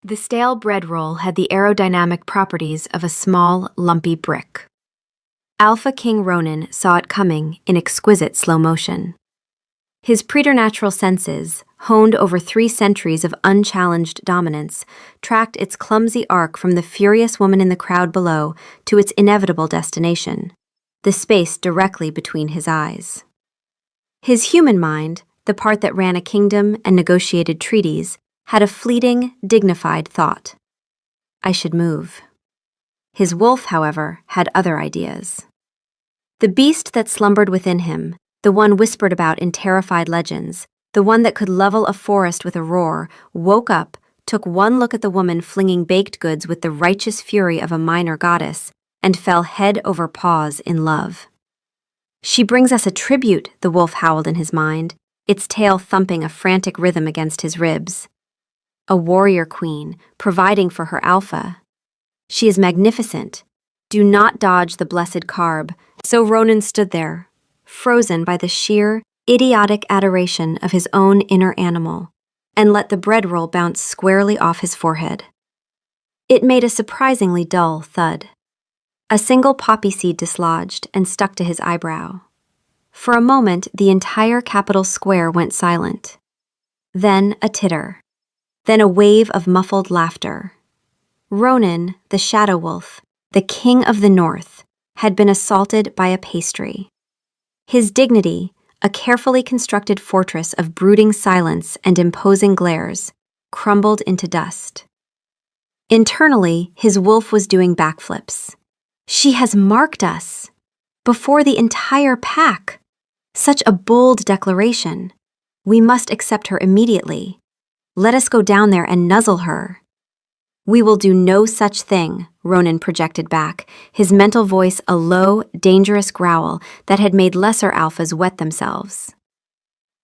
The stale bread roll had the aerodynamic properties of a small, lumpy brick. Alpha King Ronan saw it coming in exquisite slow motion. His preternatural senses, honed over 3 centuries of unchallenged dominance, tracked its clumsy arc from the furious woman in the crowd below to its inevitable destination, the space directly between his eyes. His human mind, the part that ran a kingdom and negotiated treaties, had a fleeting, dignified thought. I should move. His wolf, however, had other ideas. The beast that slumbered within him, the one whispered about in terrified legends, the one that could level a forest with a roar, woke up, took one look at the woman flinging baked goods with the righteous fury of a minor goddess, and fell head over paws in love. She brings us a tribute, the wolf howled in his mind, its tail thumping a frantic rhythm against his ribs. A warrior queen, providing for her alpha. She is magnificent. Do not dodge the blessed carb. So Ronan stood there, frozen by the sheer, idiotic adoration of his own inner animal, and let the bread roll bounce squarely off his forehead. It made a surprisingly dull thud. A single poppy seed dislodged and stuck to his eyebrow. For a moment, the entire capital square went silent. Then a titter. Then a wave of muffled laughter. Ronan, the shadow wolf, the king of the north, had been assaulted by a pastry. His dignity, a carefully constructed fortress of brooding silence and imposing glares, crumbled into dust. Internally, his wolf was doing backflips. She has marked us. Before the entire pack. Such a bold declaration. We must accept her immediately. Let us go down there and nuzzle her. We will do no such thing, Ronan projected back, his mental voice a low, dangerous growl that had made lesser alphas wet themselves.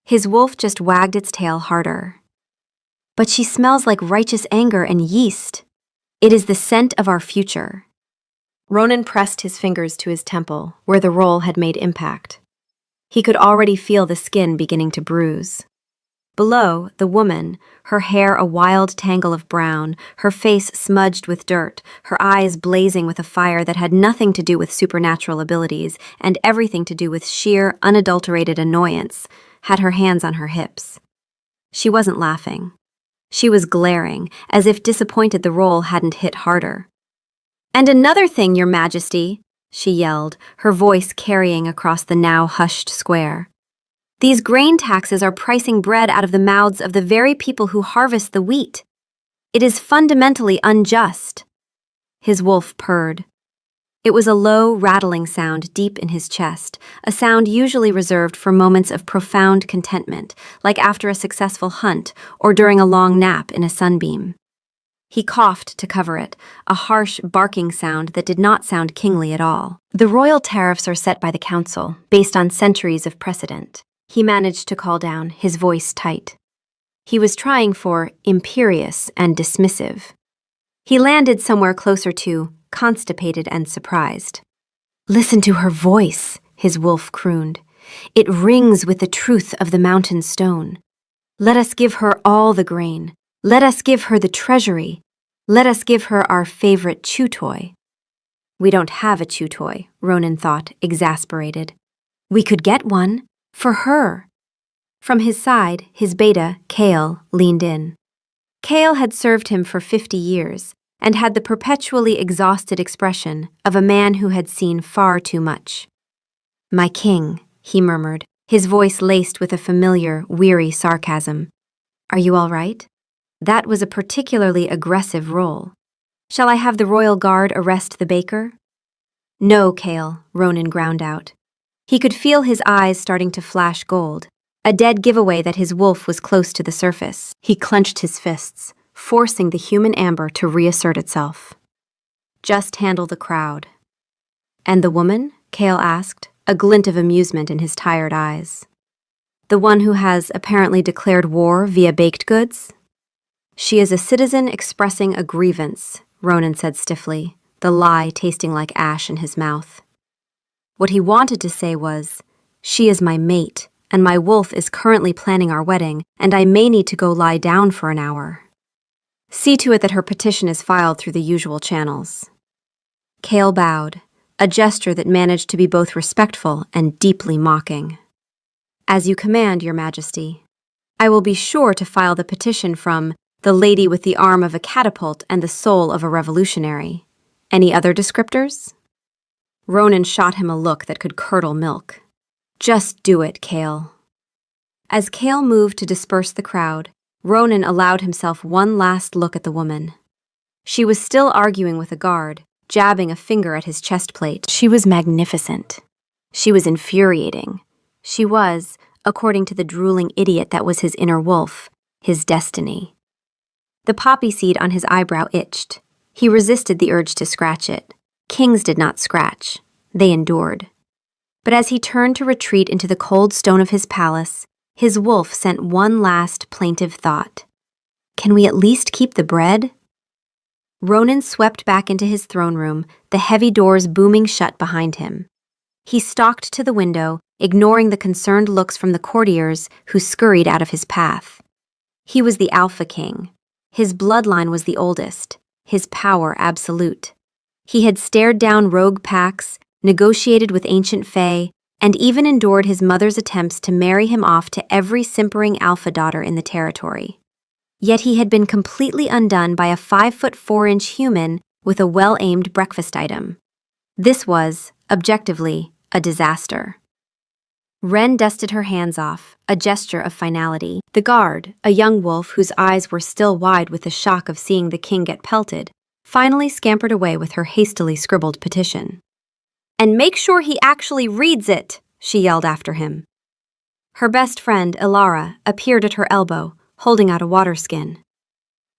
His wolf just wagged its tail harder. But she smells like righteous anger and yeast. It is the scent of our future. Ronan pressed his fingers to his temple, where the roll had made impact. He could already feel the skin beginning to bruise. Below, the woman, her hair a wild tangle of brown, her face smudged with dirt, her eyes blazing with a fire that had nothing to do with supernatural abilities and everything to do with sheer, unadulterated annoyance, had her hands on her hips. She wasn't laughing. She was glaring, as if disappointed the roll hadn't hit harder. "And another thing, Your Majesty," she yelled, her voice carrying across the now hushed square. "These grain taxes are pricing bread out of the mouths of the very people who harvest the wheat. It is fundamentally unjust." His wolf purred. It was a low, rattling sound deep in his chest, a sound usually reserved for moments of profound contentment, like after a successful hunt or during a long nap in a sunbeam. He coughed to cover it, a harsh, barking sound that did not sound kingly at all. "The royal tariffs are set by the council, based on centuries of precedent," he managed to call down, his voice tight. He was trying for imperious and dismissive. He landed somewhere closer to constipated and surprised. "Listen to her voice," his wolf crooned. "It rings with the truth of the mountain stone. Let us give her all the grain. Let us give her the treasury. Let us give her our favorite chew toy." "We don't have a chew toy," Ronan thought, exasperated. "We could get one. For her." From his side, his beta, Kale, leaned in. Kale had served him for 50 years and had the perpetually exhausted expression of a man who had seen far too much. "My king," he murmured, his voice laced with a familiar, weary sarcasm. "Are you all right? That was a particularly aggressive roll. Shall I have the royal guard arrest the baker?" "No, Kale," Ronan ground out. He could feel his eyes starting to flash gold, a dead giveaway that his wolf was close to the surface. He clenched his fists, forcing the human amber to reassert itself. "Just handle the crowd." "And the woman?" Kale asked, a glint of amusement in his tired eyes. "The one who has apparently declared war via baked goods?" "She is a citizen expressing a grievance," Ronan said stiffly, the lie tasting like ash in his mouth. What he wanted to say was, "She is my mate, and my wolf is currently planning our wedding, and I may need to go lie down for an hour." See to it that her petition is filed through the usual channels." Kale bowed, a gesture that managed to be both respectful and deeply mocking. "As you command, Your Majesty. I will be sure to file the petition from the lady with the arm of a catapult and the soul of a revolutionary. Any other descriptors?" Ronan shot him a look that could curdle milk. "Just do it, Kale." As Kale moved to disperse the crowd, Ronan allowed himself one last look at the woman. She was still arguing with a guard, jabbing a finger at his chest plate. She was magnificent. She was infuriating. She was, according to the drooling idiot that was his inner wolf, his destiny. The poppy seed on his eyebrow itched. He resisted the urge to scratch it. Kings did not scratch. They endured. But as he turned to retreat into the cold stone of his palace, his wolf sent one last plaintive thought. "Can we at least keep the bread?" Ronan swept back into his throne room, the heavy doors booming shut behind him. He stalked to the window, ignoring the concerned looks from the courtiers who scurried out of his path. He was the Alpha King. His bloodline was the oldest, his power absolute. He had stared down rogue pacts, negotiated with ancient fae, and even endured his mother's attempts to marry him off to every simpering alpha daughter in the territory. Yet he had been completely undone by a 5'4" human with a well-aimed breakfast item. This was, objectively, a disaster. Wren dusted her hands off, a gesture of finality. The guard, a young wolf whose eyes were still wide with the shock of seeing the king get pelted, finally scampered away with her hastily scribbled petition. "And make sure he actually reads it," she yelled after him. Her best friend, Ilara, appeared at her elbow, holding out a water skin.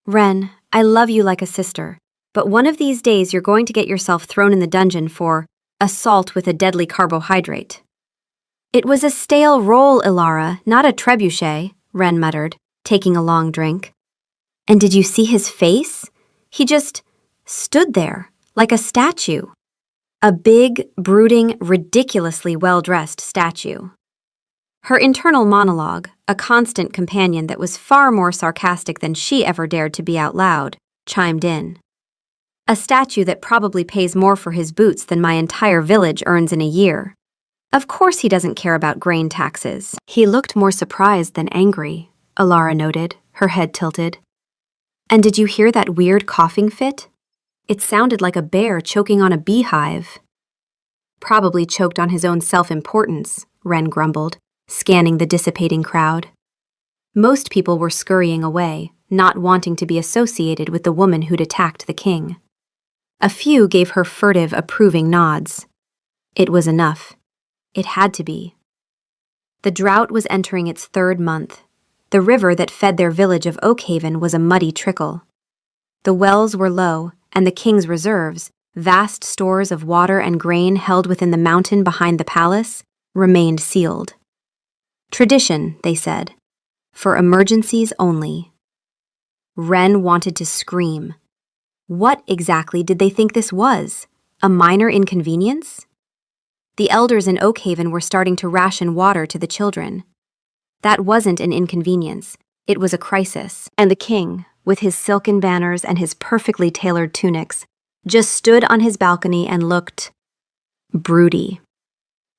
"Wren, I love you like a sister, but one of these days you're going to get yourself thrown in the dungeon for assault with a deadly carbohydrate." "It was a stale roll, Ilara, not a trebuchet," Wren muttered, taking a long drink. "And did you see his face? He just stood there, like a statue. A big, brooding, ridiculously well-dressed statue." Her internal monologue, a constant companion that was far more sarcastic than she ever dared to be out loud, chimed in. "A statue that probably pays more for his boots than my entire village earns in a year. Of course he doesn't care about grain taxes." "He looked more surprised than angry," Ilara noted, her head tilted. "And did you hear that weird coughing fit? It sounded like a bear choking on a beehive." "Probably choked on his own self-importance," Wren grumbled, scanning the dissipating crowd. Most people were scurrying away, not wanting to be associated with the woman who'd attacked the king. A few gave her furtive, approving nods. It was enough. It had to be. The drought was entering its third month. The river that fed their village of Oakhaven was a muddy trickle. The wells were low, and the king's reserves, vast stores of water and grain held within the mountain behind the palace, remained sealed. Tradition, they said. For emergencies only. Wren wanted to scream. What exactly did they think this was? A minor inconvenience? The elders in Oakhaven were starting to ration water to the children. That wasn't an inconvenience. It was a crisis. And the king, with his silken banners and his perfectly tailored tunics, just stood on his balcony and looked broody.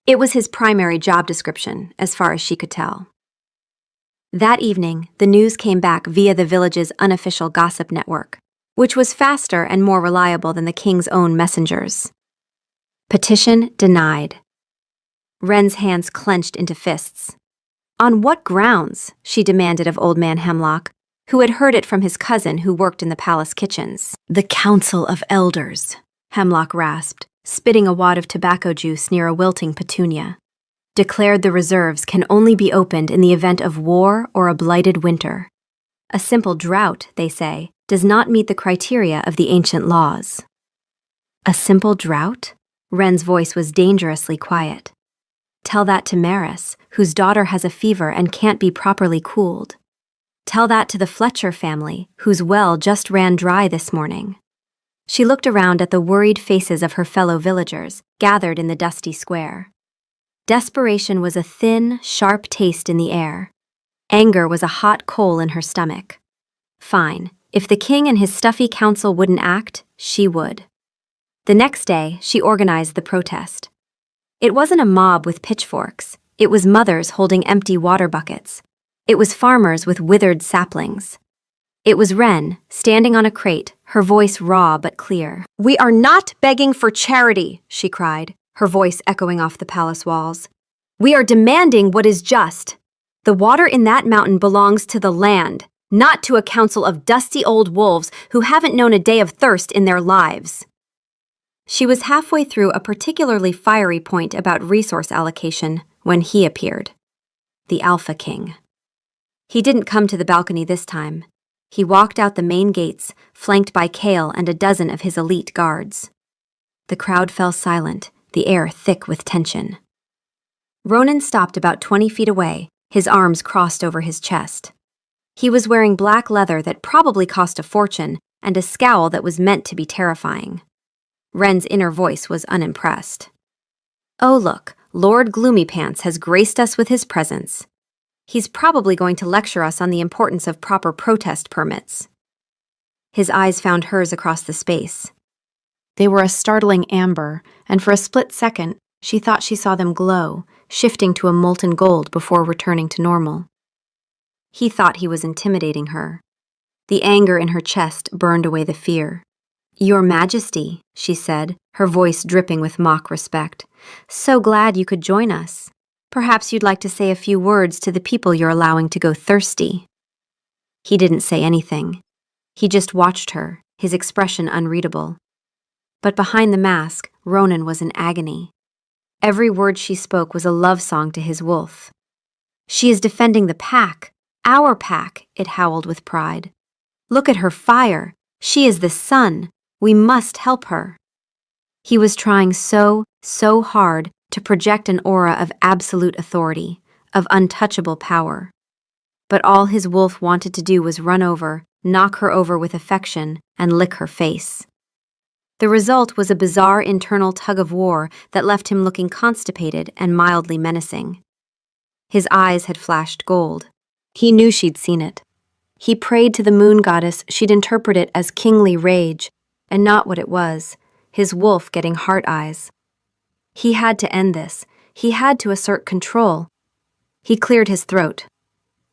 It was his primary job description, as far as she could tell. That evening, the news came back via the village's unofficial gossip network, which was faster and more reliable than the king's own messengers. Petition denied. Wren's hands clenched into fists. On what grounds? She demanded of Old Man Hemlock, who had heard it from his cousin who worked in the palace kitchens. The Council of Elders, Hemlock rasped, spitting a wad of tobacco juice near a wilting petunia. Declared the reserves can only be opened in the event of war or a blighted winter. A simple drought, they say, does not meet the criteria of the ancient laws. A simple drought? Wren's voice was dangerously quiet. Tell that to Maris, whose daughter has a fever and can't be properly cooled. Tell that to the Fletcher family, whose well just ran dry this morning. She looked around at the worried faces of her fellow villagers, gathered in the dusty square. Desperation was a thin, sharp taste in the air. Anger was a hot coal in her stomach. Fine, If the king and his stuffy council wouldn't act, she would. The next day, she organized the protest. It wasn't a mob with pitchforks. It was mothers holding empty water buckets. It was farmers with withered saplings. It was Wren, standing on a crate, her voice raw but clear. "We are not begging for charity," she cried, her voice echoing off the palace walls. "We are demanding what is just. The water in that mountain belongs to the land, not to a council of dusty old wolves who haven't known a day of thirst in their lives." She was halfway through a particularly fiery point about resource allocation when he appeared. The Alpha King. He didn't come to the balcony this time. He walked out the main gates, flanked by Kale and a dozen of his elite guards. The crowd fell silent, the air thick with tension. Ronan stopped about 20 feet away, his arms crossed over his chest. He was wearing black leather that probably cost a fortune and a scowl that was meant to be terrifying. Wren's inner voice was unimpressed. "Oh look, Lord Gloomypants has graced us with his presence. He's probably going to lecture us on the importance of proper protest permits." His eyes found hers across the space. They were a startling amber, and for a split second, she thought she saw them glow, shifting to a molten gold before returning to normal. He thought he was intimidating her. The anger in her chest burned away the fear. "Your Majesty," she said, her voice dripping with mock respect. "So glad you could join us. Perhaps you'd like to say a few words to the people you're allowing to go thirsty." He didn't say anything. He just watched her, his expression unreadable. But behind the mask, Ronan was in agony. Every word she spoke was a love song to his wolf. "She is defending the pack, our pack," it howled with pride. "Look at her fire. She is the sun. We must help her." He was trying so hard to project an aura of absolute authority, of untouchable power. But all his wolf wanted to do was run over, knock her over with affection, and lick her face. The result was a bizarre internal tug-of-war that left him looking constipated and mildly menacing. His eyes had flashed gold. He knew she'd seen it. He prayed to the moon goddess she'd interpret it as kingly rage, and not what it was, his wolf getting heart eyes. He had to end this. He had to assert control. He cleared his throat.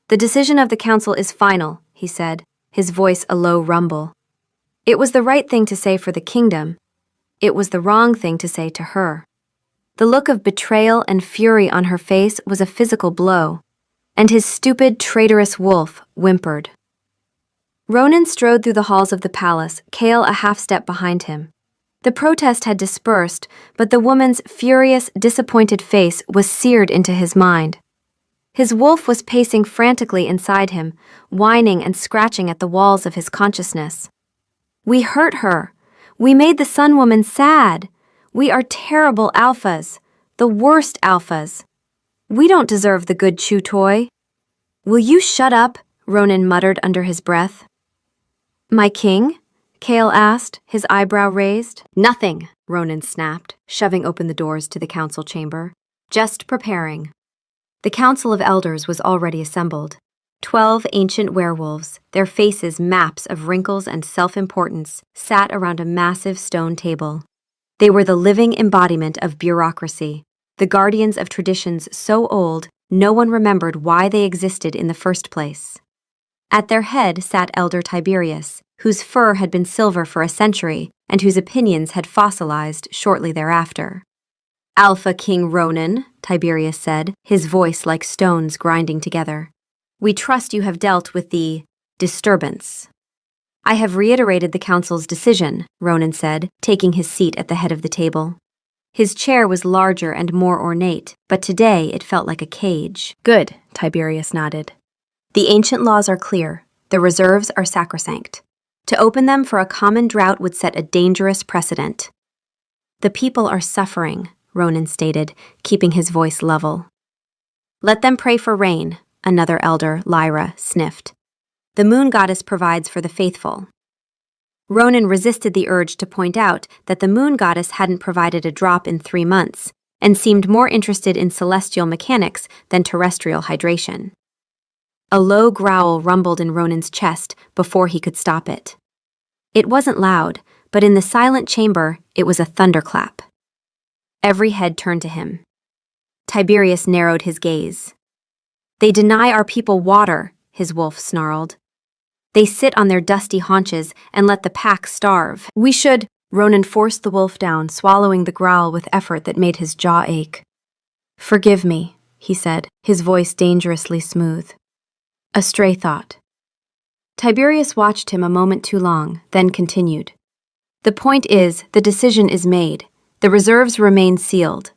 "The decision of the council is final," he said, his voice a low rumble. It was the right thing to say for the kingdom. It was the wrong thing to say to her. The look of betrayal and fury on her face was a physical blow, and his stupid, traitorous wolf whimpered. Ronan strode through the halls of the palace, Kale a half-step behind him. The protest had dispersed, but the woman's furious, disappointed face was seared into his mind. His wolf was pacing frantically inside him, whining and scratching at the walls of his consciousness. "We hurt her. We made the Sun Woman sad. We are terrible alphas, the worst alphas. We don't deserve the good chew toy." "Will you shut up?" Ronan muttered under his breath. "My king?" Kale asked, his eyebrow raised. "Nothing," Ronan snapped, shoving open the doors to the council chamber. "Just preparing." The council of elders was already assembled. 12 ancient werewolves, their faces maps of wrinkles and self-importance, sat around a massive stone table. They were the living embodiment of bureaucracy, the guardians of traditions so old no one remembered why they existed in the first place. At their head sat Elder Tiberius, whose fur had been silver for a century and whose opinions had fossilized shortly thereafter. "Alpha King Ronan," Tiberius said, his voice like stones grinding together. "We trust you have dealt with the disturbance." "I have reiterated the council's decision," Ronan said, taking his seat at the head of the table. His chair was larger and more ornate, but today it felt like a cage. "Good," Tiberius nodded. "The ancient laws are clear. The reserves are sacrosanct. To open them for a common drought would set a dangerous precedent." "The people are suffering," Ronan stated, keeping his voice level. "Let them pray for rain," another elder, Lyra, sniffed. "The moon goddess provides for the faithful." Ronan resisted the urge to point out that the moon goddess hadn't provided a drop in 3 months, and seemed more interested in celestial mechanics than terrestrial hydration. A low growl rumbled in Ronan's chest before he could stop it. It wasn't loud, but in the silent chamber, it was a thunderclap. Every head turned to him. Tiberius narrowed his gaze. "They deny our people water," his wolf snarled. "They sit on their dusty haunches and let the pack starve. We should—" Ronan forced the wolf down, swallowing the growl with effort that made his jaw ache. "Forgive me," he said, his voice dangerously smooth. "A stray thought." Tiberius watched him a moment too long, then continued. "The point is, the decision is made. The reserves remain sealed."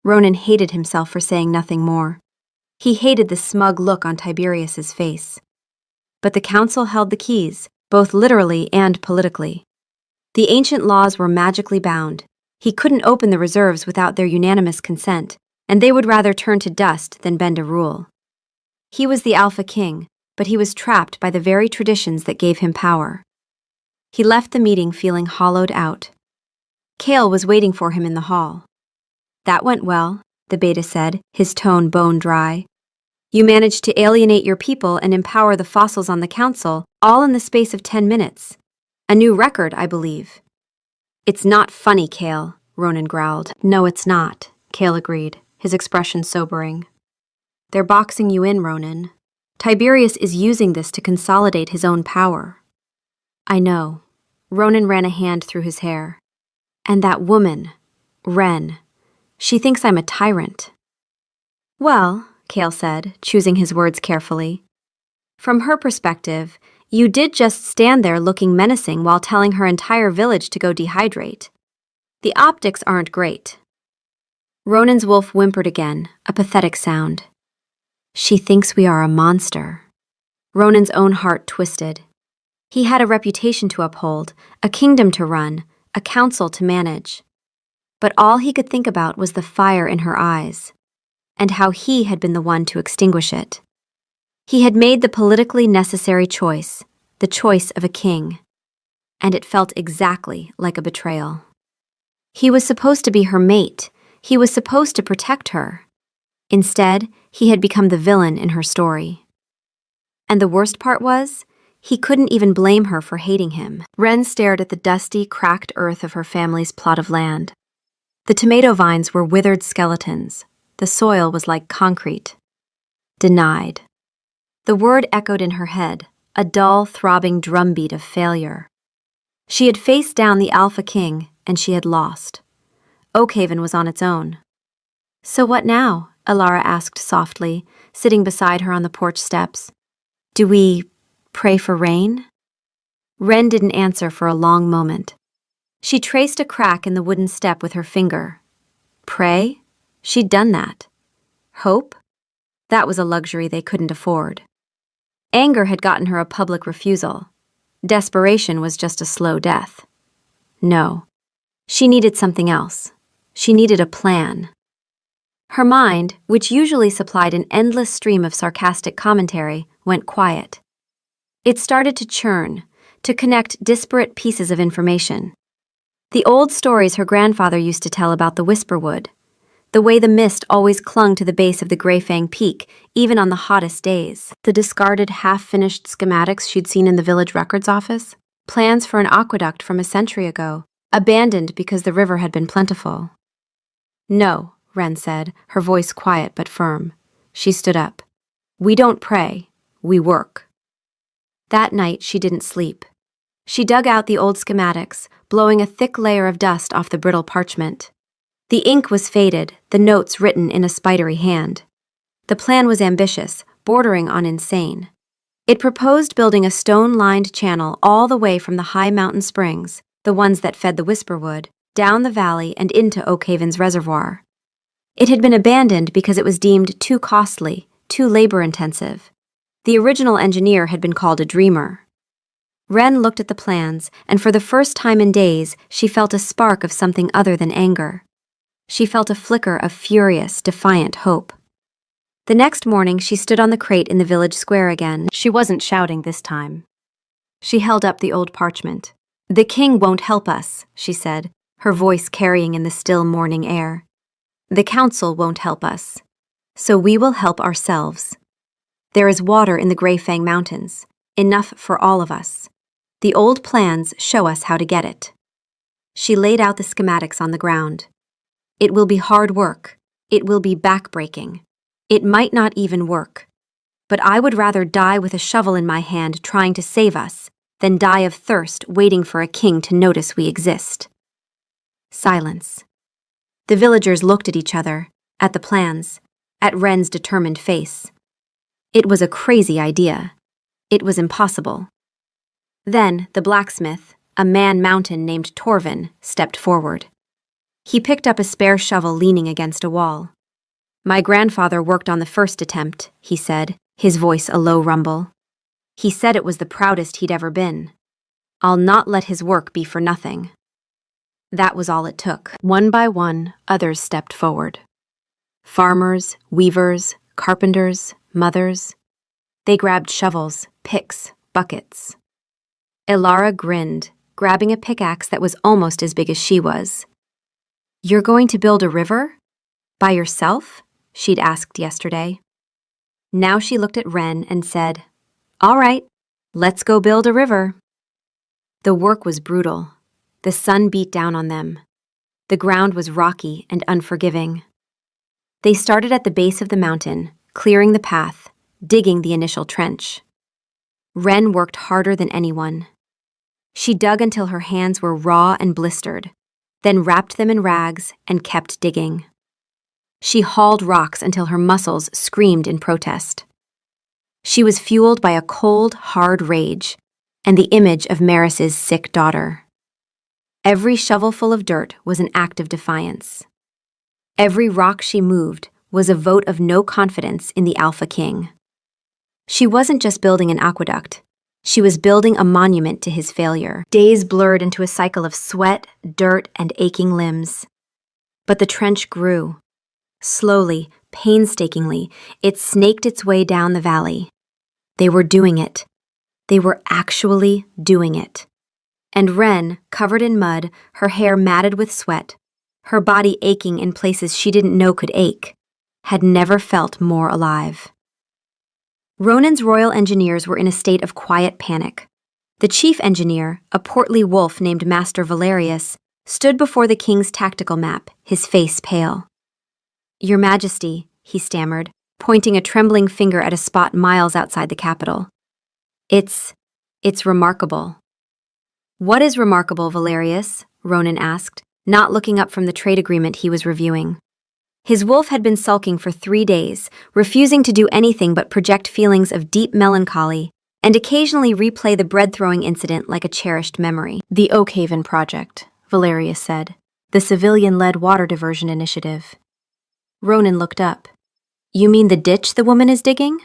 Ronan hated himself for saying nothing more. He hated the smug look on Tiberius's face. But the council held the keys, both literally and politically. The ancient laws were magically bound. He couldn't open the reserves without their unanimous consent, and they would rather turn to dust than bend a rule. He was the Alpha King, but he was trapped by the very traditions that gave him power. He left the meeting feeling hollowed out. Kale was waiting for him in the hall. "That went well," the beta said, his tone bone dry. "You managed to alienate your people and empower the fossils on the council, all in the space of 10 minutes. A new record, I believe." "It's not funny, Kale," Ronan growled. "No, it's not," Kale agreed, his expression sobering. "They're boxing you in, Ronan. Tiberius is using this to consolidate his own power." "I know." Ronan ran a hand through his hair. "And that woman, Ren, she thinks I'm a tyrant." "Well," Kale said, choosing his words carefully, "from her perspective, you did just stand there looking menacing while telling her entire village to go dehydrate. The optics aren't great." Ronan's wolf whimpered again, a pathetic sound. "She thinks we are a monster." Ronan's own heart twisted. He had a reputation to uphold, a kingdom to run, a council to manage. But all he could think about was the fire in her eyes, and how he had been the one to extinguish it. He had made the politically necessary choice, the choice of a king, and it felt exactly like a betrayal. He was supposed to be her mate. He was supposed to protect her. Instead, he had become the villain in her story. And the worst part was, he couldn't even blame her for hating him. Ren stared at the dusty, cracked earth of her family's plot of land. The tomato vines were withered skeletons. The soil was like concrete. Denied. The word echoed in her head, a dull, throbbing drumbeat of failure. She had faced down the Alpha King, and she had lost. Oakhaven was on its own. "So what now?" Alara asked softly, sitting beside her on the porch steps. "Do we pray for rain?" Ren didn't answer for a long moment. She traced a crack in the wooden step with her finger. Pray? She'd done that. Hope? That was a luxury they couldn't afford. Anger had gotten her a public refusal. Desperation was just a slow death. No. She needed something else. She needed a plan. Her mind, which usually supplied an endless stream of sarcastic commentary, went quiet. It started to churn, to connect disparate pieces of information. The old stories her grandfather used to tell about the Whisperwood, the way the mist always clung to the base of the Greyfang Peak, even on the hottest days. The discarded, half-finished schematics she'd seen in the village records office, plans for an aqueduct from a century ago, abandoned because the river had been plentiful. "No," Ren said, her voice quiet but firm. She stood up. "We don't pray, we work." That night she didn't sleep. She dug out the old schematics, blowing a thick layer of dust off the brittle parchment. The ink was faded, the notes written in a spidery hand. The plan was ambitious, bordering on insane. It proposed building a stone-lined channel all the way from the high mountain springs, the ones that fed the Whisperwood, down the valley and into Oakhaven's reservoir. It had been abandoned because it was deemed too costly, too labor-intensive. The original engineer had been called a dreamer. Ren looked at the plans, and for the first time in days, she felt a spark of something other than anger. She felt a flicker of furious, defiant hope. The next morning, she stood on the crate in the village square again. She wasn't shouting this time. She held up the old parchment. "The king won't help us," she said, her voice carrying in the still morning air. "The council won't help us. So we will help ourselves." There is water in the Grey Fang Mountains, enough for all of us. The old plans show us how to get it. She laid out the schematics on the ground. It will be hard work. It will be backbreaking. It might not even work. But I would rather die with a shovel in my hand trying to save us than die of thirst waiting for a king to notice we exist. Silence. The villagers looked at each other, at the plans, at Wren's determined face. It was a crazy idea. It was impossible. Then the blacksmith, a man-mountain named Torvin, stepped forward. He picked up a spare shovel leaning against a wall. "My grandfather worked on the first attempt," he said, his voice a low rumble. "He said it was the proudest he'd ever been. I'll not let his work be for nothing." That was all it took. One by one, others stepped forward. Farmers, weavers, carpenters, mothers. They grabbed shovels, picks, buckets. Elara grinned, grabbing a pickaxe that was almost as big as she was. "You're going to build a river? By yourself?" she'd asked yesterday. Now she looked at Wren and said, "All right, let's go build a river." The work was brutal. The sun beat down on them. The ground was rocky and unforgiving. They started at the base of the mountain, clearing the path, digging the initial trench. Wren worked harder than anyone. She dug until her hands were raw and blistered, then wrapped them in rags and kept digging. She hauled rocks until her muscles screamed in protest. She was fueled by a cold, hard rage and the image of Maris's sick daughter. Every shovelful of dirt was an act of defiance. Every rock she moved was a vote of no confidence in the Alpha King. She wasn't just building an aqueduct. She was building a monument to his failure. Days blurred into a cycle of sweat, dirt, and aching limbs. But the trench grew. Slowly, painstakingly, it snaked its way down the valley. They were doing it. They were actually doing it. And Wren, covered in mud, her hair matted with sweat, her body aching in places she didn't know could ache, had never felt more alive. Ronan's royal engineers were in a state of quiet panic. The chief engineer, a portly wolf named Master Valerius, stood before the king's tactical map, his face pale. "Your Majesty," he stammered, pointing a trembling finger at a spot miles outside the capital. It's remarkable." "What is remarkable, Valerius?" Ronan asked, not looking up from the trade agreement he was reviewing. His wolf had been sulking for 3 days, refusing to do anything but project feelings of deep melancholy and occasionally replay the bread-throwing incident like a cherished memory. "The Oakhaven Project," Valerius said, "the civilian-led water diversion initiative." Ronan looked up. "You mean the ditch the woman is digging?"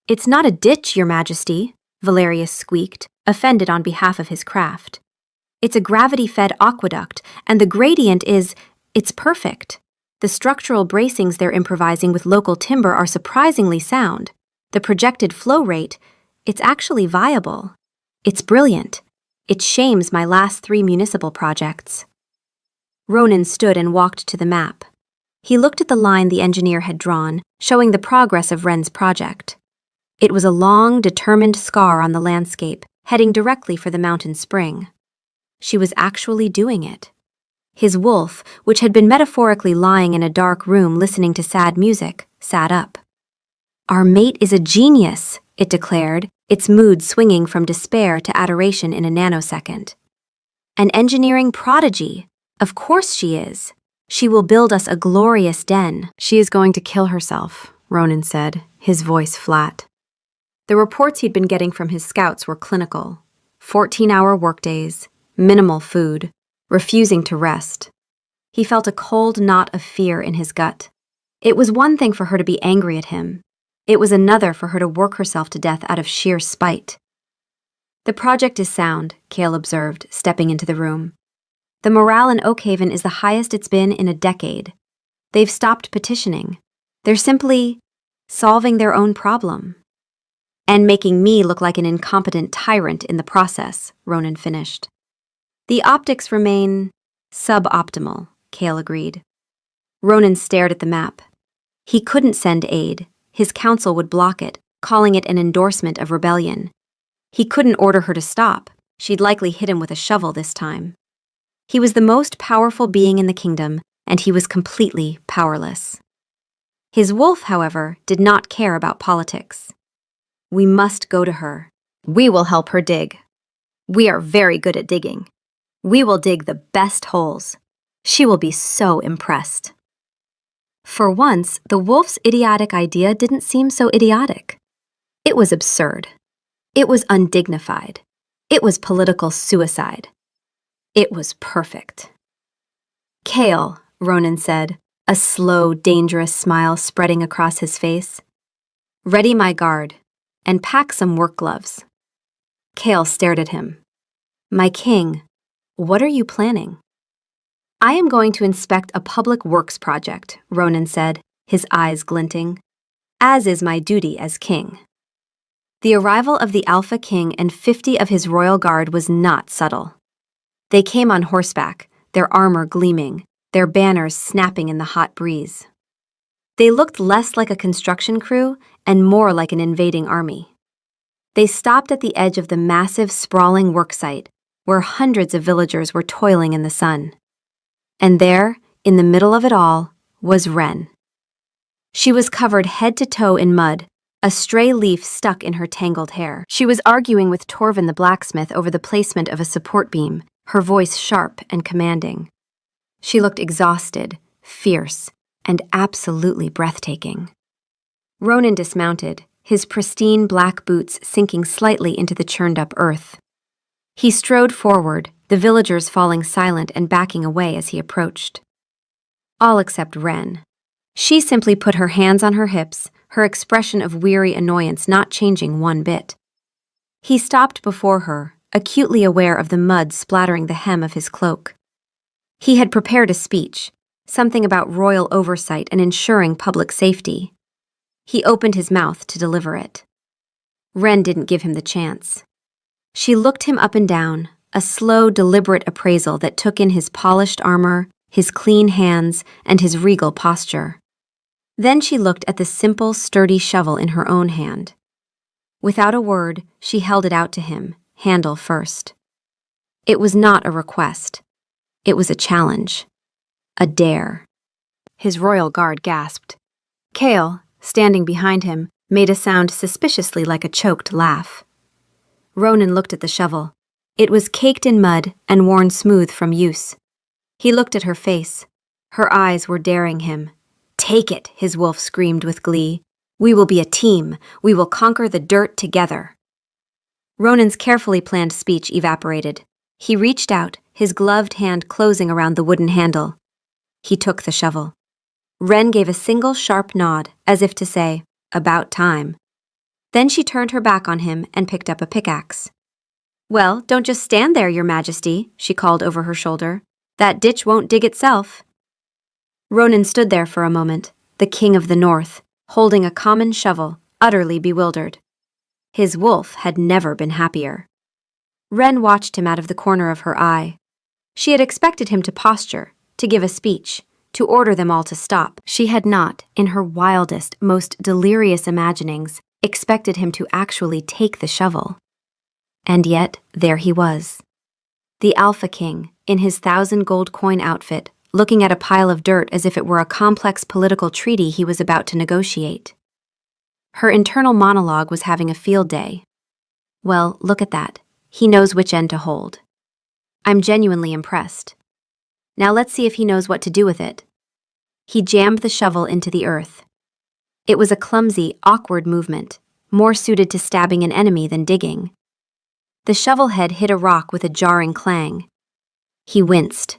"It's not a ditch, Your Majesty," Valerius squeaked, offended on behalf of his craft. "It's a gravity-fed aqueduct, and the gradient it's perfect. The structural bracings they're improvising with local timber are surprisingly sound. The projected flow rate, it's actually viable. It's brilliant. It shames my last 3 municipal projects." Ronan stood and walked to the map. He looked at the line the engineer had drawn, showing the progress of Wren's project. It was a long, determined scar on the landscape, heading directly for the mountain spring. She was actually doing it. His wolf, which had been metaphorically lying in a dark room listening to sad music, sat up. "Our mate is a genius," it declared, its mood swinging from despair to adoration in a nanosecond. "An engineering prodigy. Of course she is. She will build us a glorious den." "She is going to kill herself," Ronan said, his voice flat. The reports he'd been getting from his scouts were clinical. 14-hour workdays, minimal food, refusing to rest. He felt a cold knot of fear in his gut. It was one thing for her to be angry at him. It was another for her to work herself to death out of sheer spite. "The project is sound," Cale observed, stepping into the room. "The morale in Oakhaven is the highest it's been in a decade. They've stopped petitioning. They're simply solving their own problem. And making me look like an incompetent tyrant in the process," Ronan finished. "The optics remain suboptimal," Cale agreed. Ronan stared at the map. He couldn't send aid. His council would block it, calling it an endorsement of rebellion. He couldn't order her to stop. She'd likely hit him with a shovel this time. He was the most powerful being in the kingdom, and he was completely powerless. His wolf, however, did not care about politics. We must go to her. We will help her dig. We are very good at digging. We will dig the best holes. She will be so impressed. For once, the wolf's idiotic idea didn't seem so idiotic. It was absurd. It was undignified. It was political suicide. It was perfect. Kale, Ronan said, a slow, dangerous smile spreading across his face. Ready my guard, and pack some work gloves. Kale stared at him. My king, what are you planning? I am going to inspect a public works project, Ronan said, his eyes glinting, as is my duty as king. The arrival of the Alpha King and 50 of his royal guard was not subtle. They came on horseback, their armor gleaming, their banners snapping in the hot breeze. They looked less like a construction crew and more like an invading army. They stopped at the edge of the massive, sprawling worksite, where hundreds of villagers were toiling in the sun. And there, in the middle of it all, was Wren. She was covered head to toe in mud, a stray leaf stuck in her tangled hair. She was arguing with Torvin the blacksmith over the placement of a support beam, her voice sharp and commanding. She looked exhausted, fierce, and absolutely breathtaking. Ronan dismounted, his pristine black boots sinking slightly into the churned-up earth. He strode forward, the villagers falling silent and backing away as he approached. All except Wren. She simply put her hands on her hips, her expression of weary annoyance not changing one bit. He stopped before her, acutely aware of the mud splattering the hem of his cloak. He had prepared a speech, something about royal oversight and ensuring public safety. He opened his mouth to deliver it. Wren didn't give him the chance. She looked him up and down, a slow, deliberate appraisal that took in his polished armor, his clean hands, and his regal posture. Then she looked at the simple, sturdy shovel in her own hand. Without a word, she held it out to him, handle first. It was not a request. It was a challenge. A dare. His royal guard gasped. Kale, standing behind him, made a sound suspiciously like a choked laugh. Ronan looked at the shovel. It was caked in mud and worn smooth from use. He looked at her face. Her eyes were daring him. Take it, his wolf screamed with glee. We will be a team. We will conquer the dirt together. Ronan's carefully planned speech evaporated. He reached out, his gloved hand closing around the wooden handle. He took the shovel. Wren gave a single sharp nod, as if to say, about time. Then she turned her back on him and picked up a pickaxe. Well, don't just stand there, Your Majesty, she called over her shoulder. That ditch won't dig itself. Ronan stood there for a moment, the king of the north, holding a common shovel, utterly bewildered. His wolf had never been happier. Wren watched him out of the corner of her eye. She had expected him to posture, to give a speech, to order them all to stop. She had not, in her wildest, most delirious imaginings, expected him to actually take the shovel. And yet, there he was. The Alpha King, in his 1,000 gold coin outfit, looking at a pile of dirt as if it were a complex political treaty he was about to negotiate. Her internal monologue was having a field day. Well, look at that. He knows which end to hold. I'm genuinely impressed. Now let's see if he knows what to do with it. He jammed the shovel into the earth. It was a clumsy, awkward movement, more suited to stabbing an enemy than digging. The shovel head hit a rock with a jarring clang. He winced.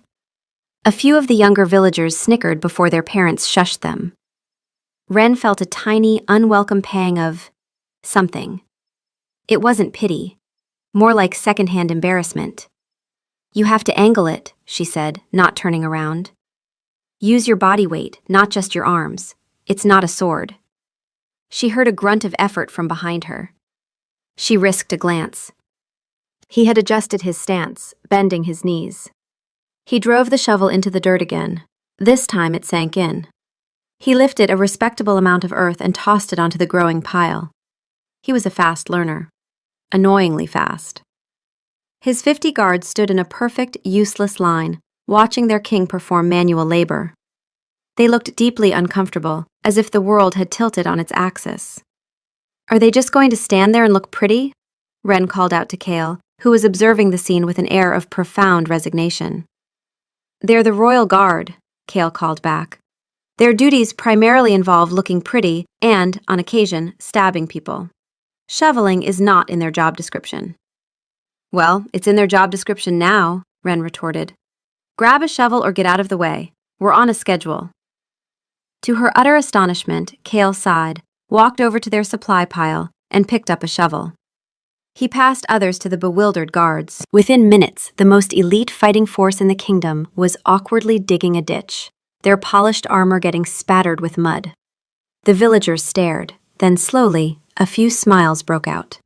A few of the younger villagers snickered before their parents shushed them. Wren felt a tiny, unwelcome pang of something. It wasn't pity, more like secondhand embarrassment. You have to angle it, she said, not turning around. Use your body weight, not just your arms. It's not a sword. She heard a grunt of effort from behind her. She risked a glance. He had adjusted his stance, bending his knees. He drove the shovel into the dirt again. This time it sank in. He lifted a respectable amount of earth and tossed it onto the growing pile. He was a fast learner. Annoyingly fast. His 50 guards stood in a perfect, useless line, watching their king perform manual labor. They looked deeply uncomfortable, as if the world had tilted on its axis. "Are they just going to stand there and look pretty?" Wren called out to Kale, who was observing the scene with an air of profound resignation. "They're the Royal Guard," Kale called back. "Their duties primarily involve looking pretty and, on occasion, stabbing people. Shoveling is not in their job description." "Well, it's in their job description now," Wren retorted. "Grab a shovel or get out of the way. We're on a schedule." To her utter astonishment, Kale sighed, walked over to their supply pile, and picked up a shovel. He passed others to the bewildered guards. Within minutes, the most elite fighting force in the kingdom was awkwardly digging a ditch, their polished armor getting spattered with mud. The villagers stared, then slowly, a few smiles broke out.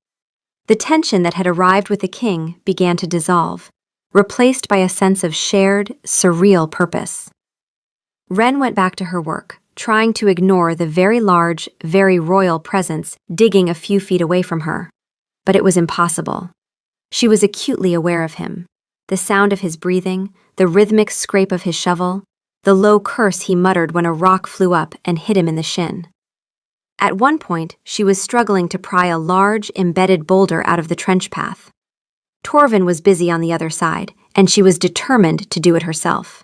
The tension that had arrived with the king began to dissolve, replaced by a sense of shared, surreal purpose. Wren went back to her work, trying to ignore the very large, very royal presence digging a few feet away from her. But it was impossible. She was acutely aware of him, the sound of his breathing, the rhythmic scrape of his shovel, the low curse he muttered when a rock flew up and hit him in the shin. At one point, she was struggling to pry a large, embedded boulder out of the trench path. Torvin was busy on the other side, and she was determined to do it herself.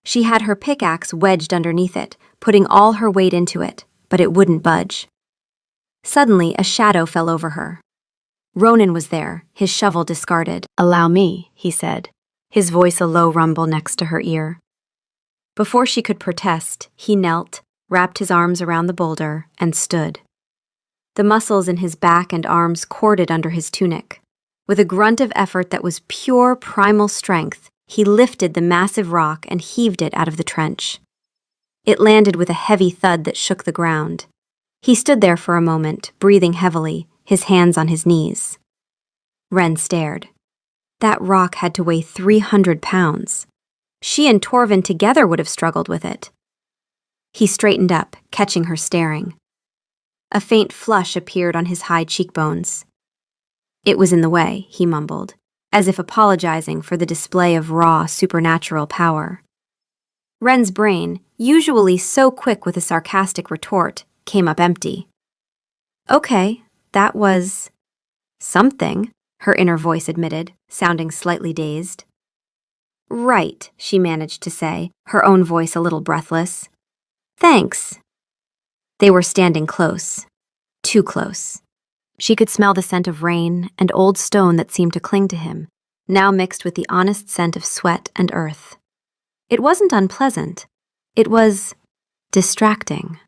She had her pickaxe wedged underneath it, putting all her weight into it, but it wouldn't budge. Suddenly, a shadow fell over her. Ronan was there, his shovel discarded. "Allow me," he said, his voice a low rumble next to her ear. Before she could protest, he knelt, wrapped his arms around the boulder, and stood. The muscles in his back and arms corded under his tunic. With a grunt of effort that was pure primal strength, he lifted the massive rock and heaved it out of the trench. It landed with a heavy thud that shook the ground. He stood there for a moment, breathing heavily, his hands on his knees. Wren stared. That rock had to weigh 300 pounds. She and Torvin together would have struggled with it. He straightened up, catching her staring. A faint flush appeared on his high cheekbones. "It was in the way," he mumbled, as if apologizing for the display of raw, supernatural power. Wren's brain, usually so quick with a sarcastic retort, came up empty. "Okay, that was something," her inner voice admitted, sounding slightly dazed. "Right," she managed to say, her own voice a little breathless. "Thanks." They were standing close. Too close. She could smell the scent of rain and old stone that seemed to cling to him, now mixed with the honest scent of sweat and earth. It wasn't unpleasant. It was distracting.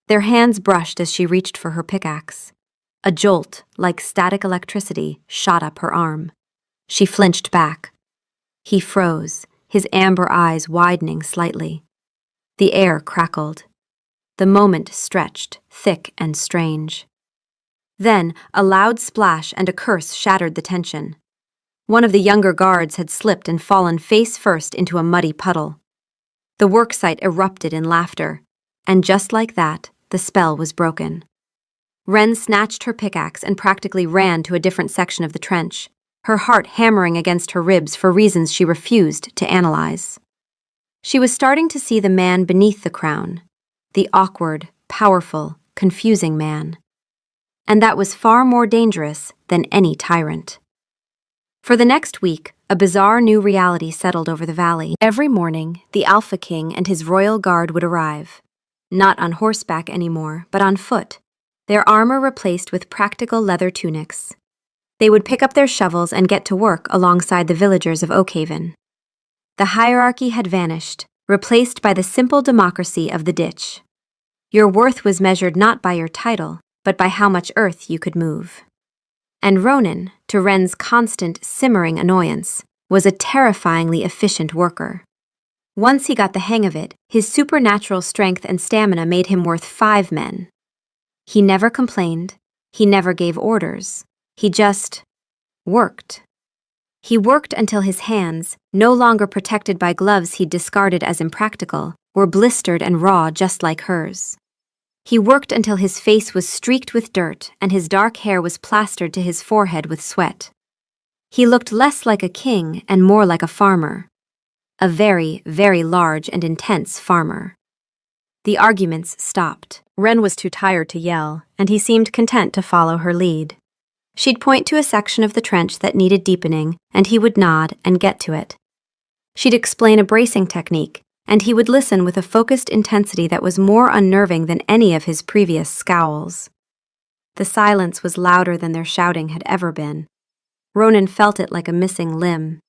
Their hands brushed as she reached for her pickaxe. A jolt, like static electricity, shot up her arm. She flinched back. He froze, his amber eyes widening slightly. The air crackled. The moment stretched, thick and strange. Then, a loud splash and a curse shattered the tension. One of the younger guards had slipped and fallen face first into a muddy puddle. The worksite erupted in laughter, and just like that, the spell was broken. Wren snatched her pickaxe and practically ran to a different section of the trench, her heart hammering against her ribs for reasons she refused to analyze. She was starting to see the man beneath the crown, the awkward, powerful, confusing man. And that was far more dangerous than any tyrant. For the next week, a bizarre new reality settled over the valley. Every morning, the Alpha King and his royal guard would arrive. Not on horseback anymore, but on foot, their armor replaced with practical leather tunics. They would pick up their shovels and get to work alongside the villagers of Oakhaven. The hierarchy had vanished, replaced by the simple democracy of the ditch. Your worth was measured not by your title, but by how much earth you could move. And Ronan, to Wren's constant, simmering annoyance, was a terrifyingly efficient worker. Once he got the hang of it, his supernatural strength and stamina made him worth 5 men. He never complained, he never gave orders, he just worked. He worked until his hands, no longer protected by gloves he'd discarded as impractical, were blistered and raw just like hers. He worked until his face was streaked with dirt and his dark hair was plastered to his forehead with sweat. He looked less like a king and more like a farmer. A very, very large and intense farmer. The arguments stopped. Wren was too tired to yell, and he seemed content to follow her lead. She'd point to a section of the trench that needed deepening, and he would nod and get to it. She'd explain a bracing technique, and he would listen with a focused intensity that was more unnerving than any of his previous scowls. The silence was louder than their shouting had ever been. Ronan felt it like a missing limb.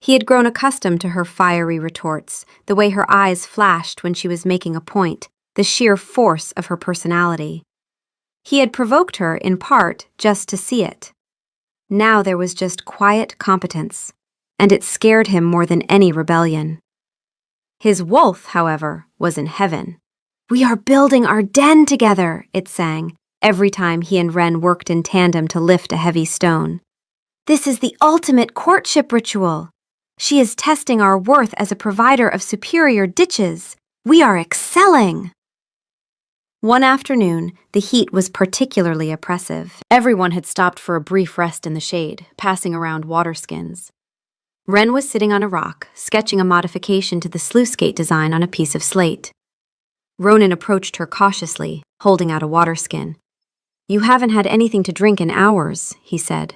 He had grown accustomed to her fiery retorts, the way her eyes flashed when she was making a point, the sheer force of her personality. He had provoked her, in part, just to see it. Now there was just quiet competence, and it scared him more than any rebellion. His wolf, however, was in heaven. "We are building our den together," it sang, every time he and Wren worked in tandem to lift a heavy stone. "This is the ultimate courtship ritual. She is testing our worth as a provider of superior ditches. We are excelling." One afternoon, the heat was particularly oppressive. Everyone had stopped for a brief rest in the shade, passing around water skins. Wren was sitting on a rock, sketching a modification to the sluice gate design on a piece of slate. Ronan approached her cautiously, holding out a water skin. "You haven't had anything to drink in hours," he said.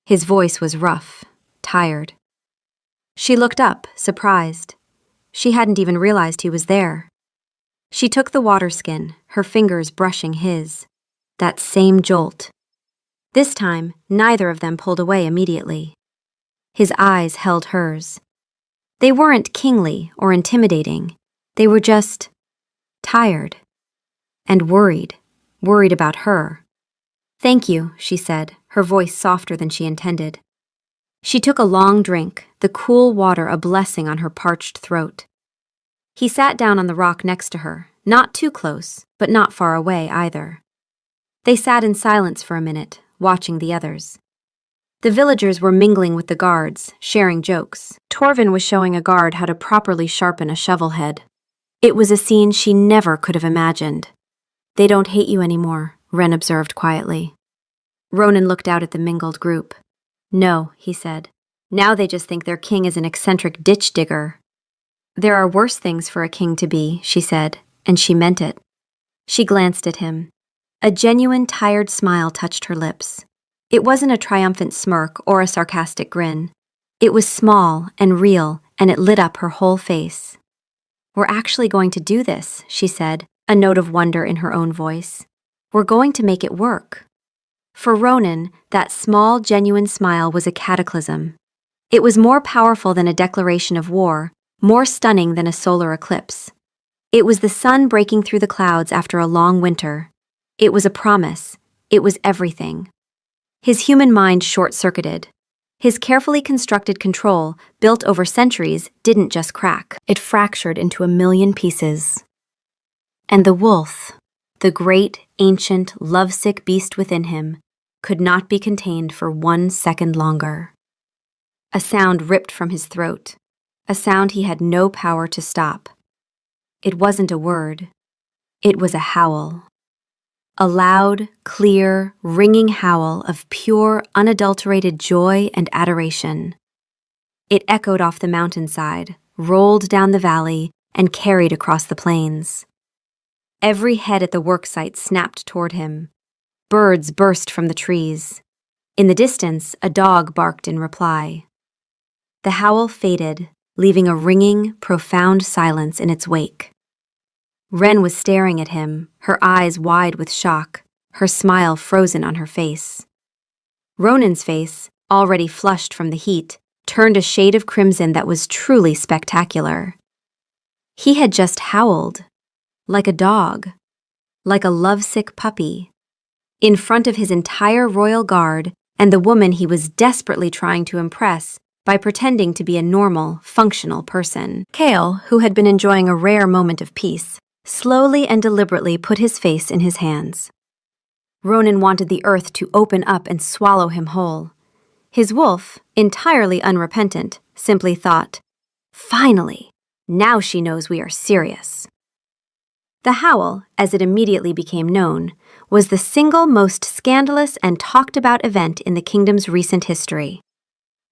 His voice was rough, tired. She looked up, surprised. She hadn't even realized he was there. She took the water skin, her fingers brushing his. That same jolt. This time, neither of them pulled away immediately. His eyes held hers. They weren't kingly or intimidating. They were just tired. And worried about her. "Thank you," she said, her voice softer than she intended. She took a long drink, the cool water a blessing on her parched throat. He sat down on the rock next to her, not too close, but not far away either. They sat in silence for a minute, watching the others. The villagers were mingling with the guards, sharing jokes. Torvin was showing a guard how to properly sharpen a shovel head. It was a scene she never could have imagined. "They don't hate you anymore," Wren observed quietly. Ronan looked out at the mingled group. "No," he said. "Now they just think their king is an eccentric ditch digger." "There are worse things for a king to be," she said, and she meant it. She glanced at him. A genuine, tired smile touched her lips. It wasn't a triumphant smirk or a sarcastic grin. It was small and real, and it lit up her whole face. "We're actually going to do this," she said, a note of wonder in her own voice. "We're going to make it work." For Ronan, that small, genuine smile was a cataclysm. It was more powerful than a declaration of war, more stunning than a solar eclipse. It was the sun breaking through the clouds after a long winter. It was a promise. It was everything. His human mind short-circuited. His carefully constructed control, built over centuries, didn't just crack. It fractured into a million pieces. And the wolf, the great, ancient, lovesick beast within him, could not be contained for 1 second longer. A sound ripped from his throat, a sound he had no power to stop. It wasn't a word. It was a howl. A loud, clear, ringing howl of pure, unadulterated joy and adoration. It echoed off the mountainside, rolled down the valley, and carried across the plains. Every head at the worksite snapped toward him. Birds burst from the trees. In the distance, a dog barked in reply. The howl faded, leaving a ringing, profound silence in its wake. Wren was staring at him, her eyes wide with shock, her smile frozen on her face. Ronan's face, already flushed from the heat, turned a shade of crimson that was truly spectacular. He had just howled, like a dog, like a lovesick puppy, in front of his entire royal guard and the woman he was desperately trying to impress by pretending to be a normal, functional person. Kale, who had been enjoying a rare moment of peace, slowly and deliberately put his face in his hands. Ronan wanted the earth to open up and swallow him whole. His wolf, entirely unrepentant, simply thought, "Finally, now she knows we are serious." The howl, as it immediately became known, was the single most scandalous and talked about event in the kingdom's recent history.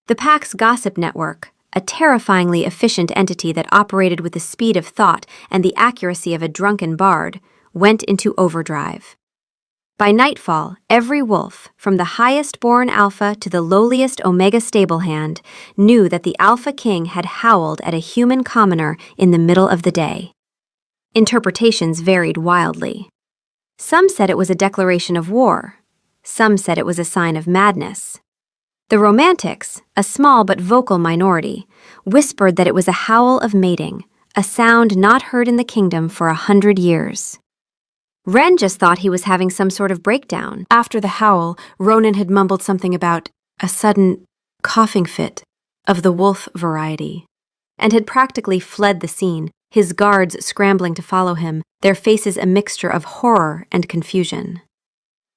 The pack's gossip network, a terrifyingly efficient entity that operated with the speed of thought and the accuracy of a drunken bard, went into overdrive. By nightfall, every wolf, from the highest-born alpha to the lowliest omega stablehand, knew that the Alpha King had howled at a human commoner in the middle of the day. Interpretations varied wildly. Some said it was a declaration of war. Some said it was a sign of madness. The Romantics, a small but vocal minority, whispered that it was a howl of mating, a sound not heard in the kingdom for 100 years. Wren just thought he was having some sort of breakdown. After the howl, Ronan had mumbled something about a sudden coughing fit of the wolf variety, and had practically fled the scene, his guards scrambling to follow him, their faces a mixture of horror and confusion.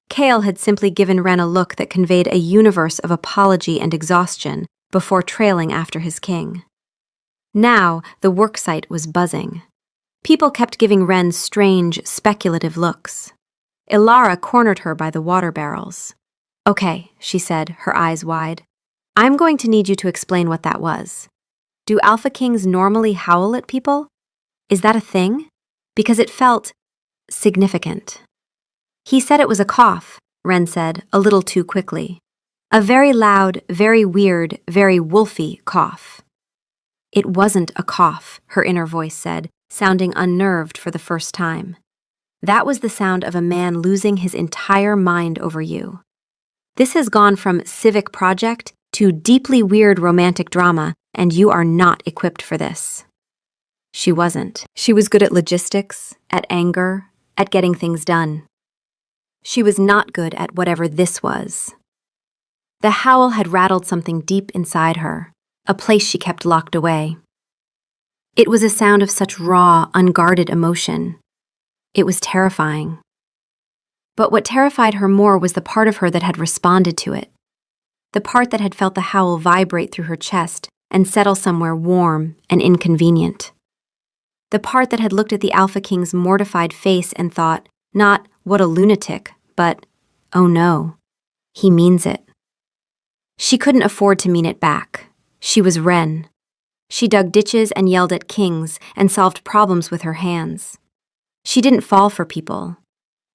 Kale had simply given Wren a look that conveyed a universe of apology and exhaustion before trailing after his king. Now, the worksite was buzzing. People kept giving Wren strange, speculative looks. Ilara cornered her by the water barrels. "Okay," she said, her eyes wide. "I'm going to need you to explain what that was. Do Alpha Kings normally howl at people? Is that a thing? Because it felt significant." "He said it was a cough," Wren said, a little too quickly. "A very loud, very weird, very wolfy cough." "It wasn't a cough," her inner voice said, sounding unnerved for the first time. "That was the sound of a man losing his entire mind over you. This has gone from civic project to deeply weird romantic drama, and you are not equipped for this." She wasn't. She was good at logistics, at anger, at getting things done. She was not good at whatever this was. The howl had rattled something deep inside her, a place she kept locked away. It was a sound of such raw, unguarded emotion. It was terrifying. But what terrified her more was the part of her that had responded to it. The part that had felt the howl vibrate through her chest and settle somewhere warm and inconvenient. The part that had looked at the Alpha King's mortified face and thought, not, "What a lunatic," but, "Oh no, he means it." She couldn't afford to mean it back. She was Wren. She dug ditches and yelled at kings and solved problems with her hands. She didn't fall for people.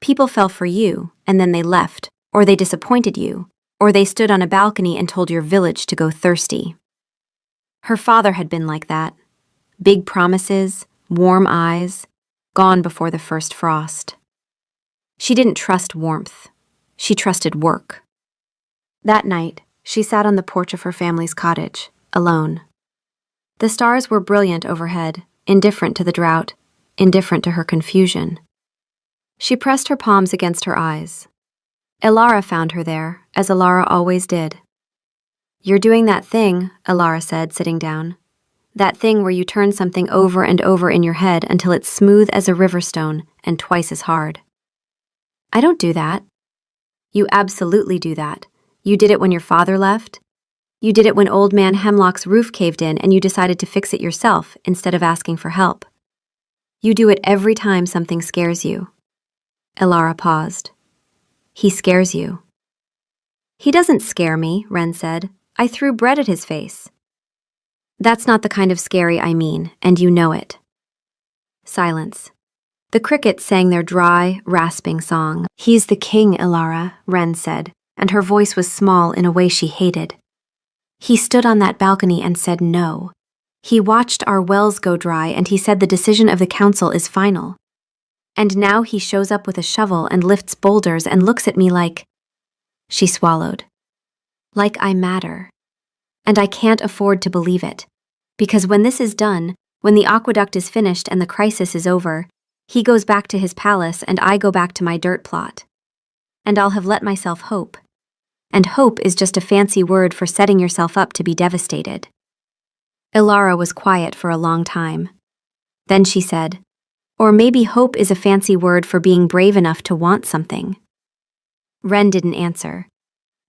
People fell for you, and then they left, or they disappointed you, or they stood on a balcony and told your village to go thirsty. Her father had been like that. Big promises, warm eyes, gone before the first frost. She didn't trust warmth. She trusted work. That night, she sat on the porch of her family's cottage, alone. The stars were brilliant overhead, indifferent to the drought, indifferent to her confusion. She pressed her palms against her eyes. Ilara found her there, as Ilara always did. "You're doing that thing," Ilara said, sitting down. "That thing where you turn something over and over in your head until it's smooth as a river stone and twice as hard." "I don't do that." "You absolutely do that. You did it when your father left. You did it when Old Man Hemlock's roof caved in and you decided to fix it yourself instead of asking for help. You do it every time something scares you." Ilara paused. "He scares you." "He doesn't scare me," Wren said. "I threw bread at his face." "That's not the kind of scary I mean, and you know it." Silence. The crickets sang their dry, rasping song. "He's the king, Ilara," Wren said, and her voice was small in a way she hated. "He stood on that balcony and said no. He watched our wells go dry and he said the decision of the council is final. And now he shows up with a shovel and lifts boulders and looks at me like..." She swallowed. "Like I matter. And I can't afford to believe it. Because when this is done, when the aqueduct is finished and the crisis is over, he goes back to his palace and I go back to my dirt plot. And I'll have let myself hope. And hope is just a fancy word for setting yourself up to be devastated." Ilara was quiet for a long time. Then she said, "Or maybe hope is a fancy word for being brave enough to want something." Wren didn't answer.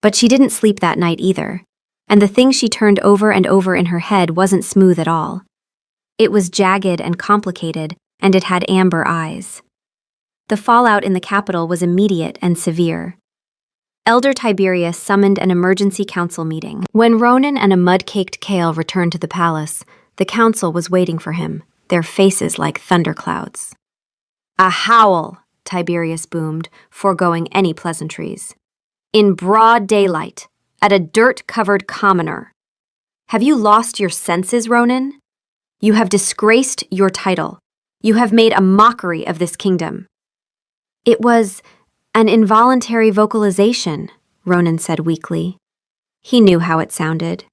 But she didn't sleep that night either, and the thing she turned over and over in her head wasn't smooth at all. It was jagged and complicated, and it had amber eyes. The fallout in the capital was immediate and severe. Elder Tiberius summoned an emergency council meeting. When Ronan and a mud-caked Kale returned to the palace, the council was waiting for him, their faces like thunderclouds. "A howl," Tiberius boomed, foregoing any pleasantries. "In broad daylight, at a dirt-covered commoner. Have you lost your senses, Ronan? You have disgraced your title. You have made a mockery of this kingdom." "It was an involuntary vocalization," Ronan said weakly. He knew how it sounded.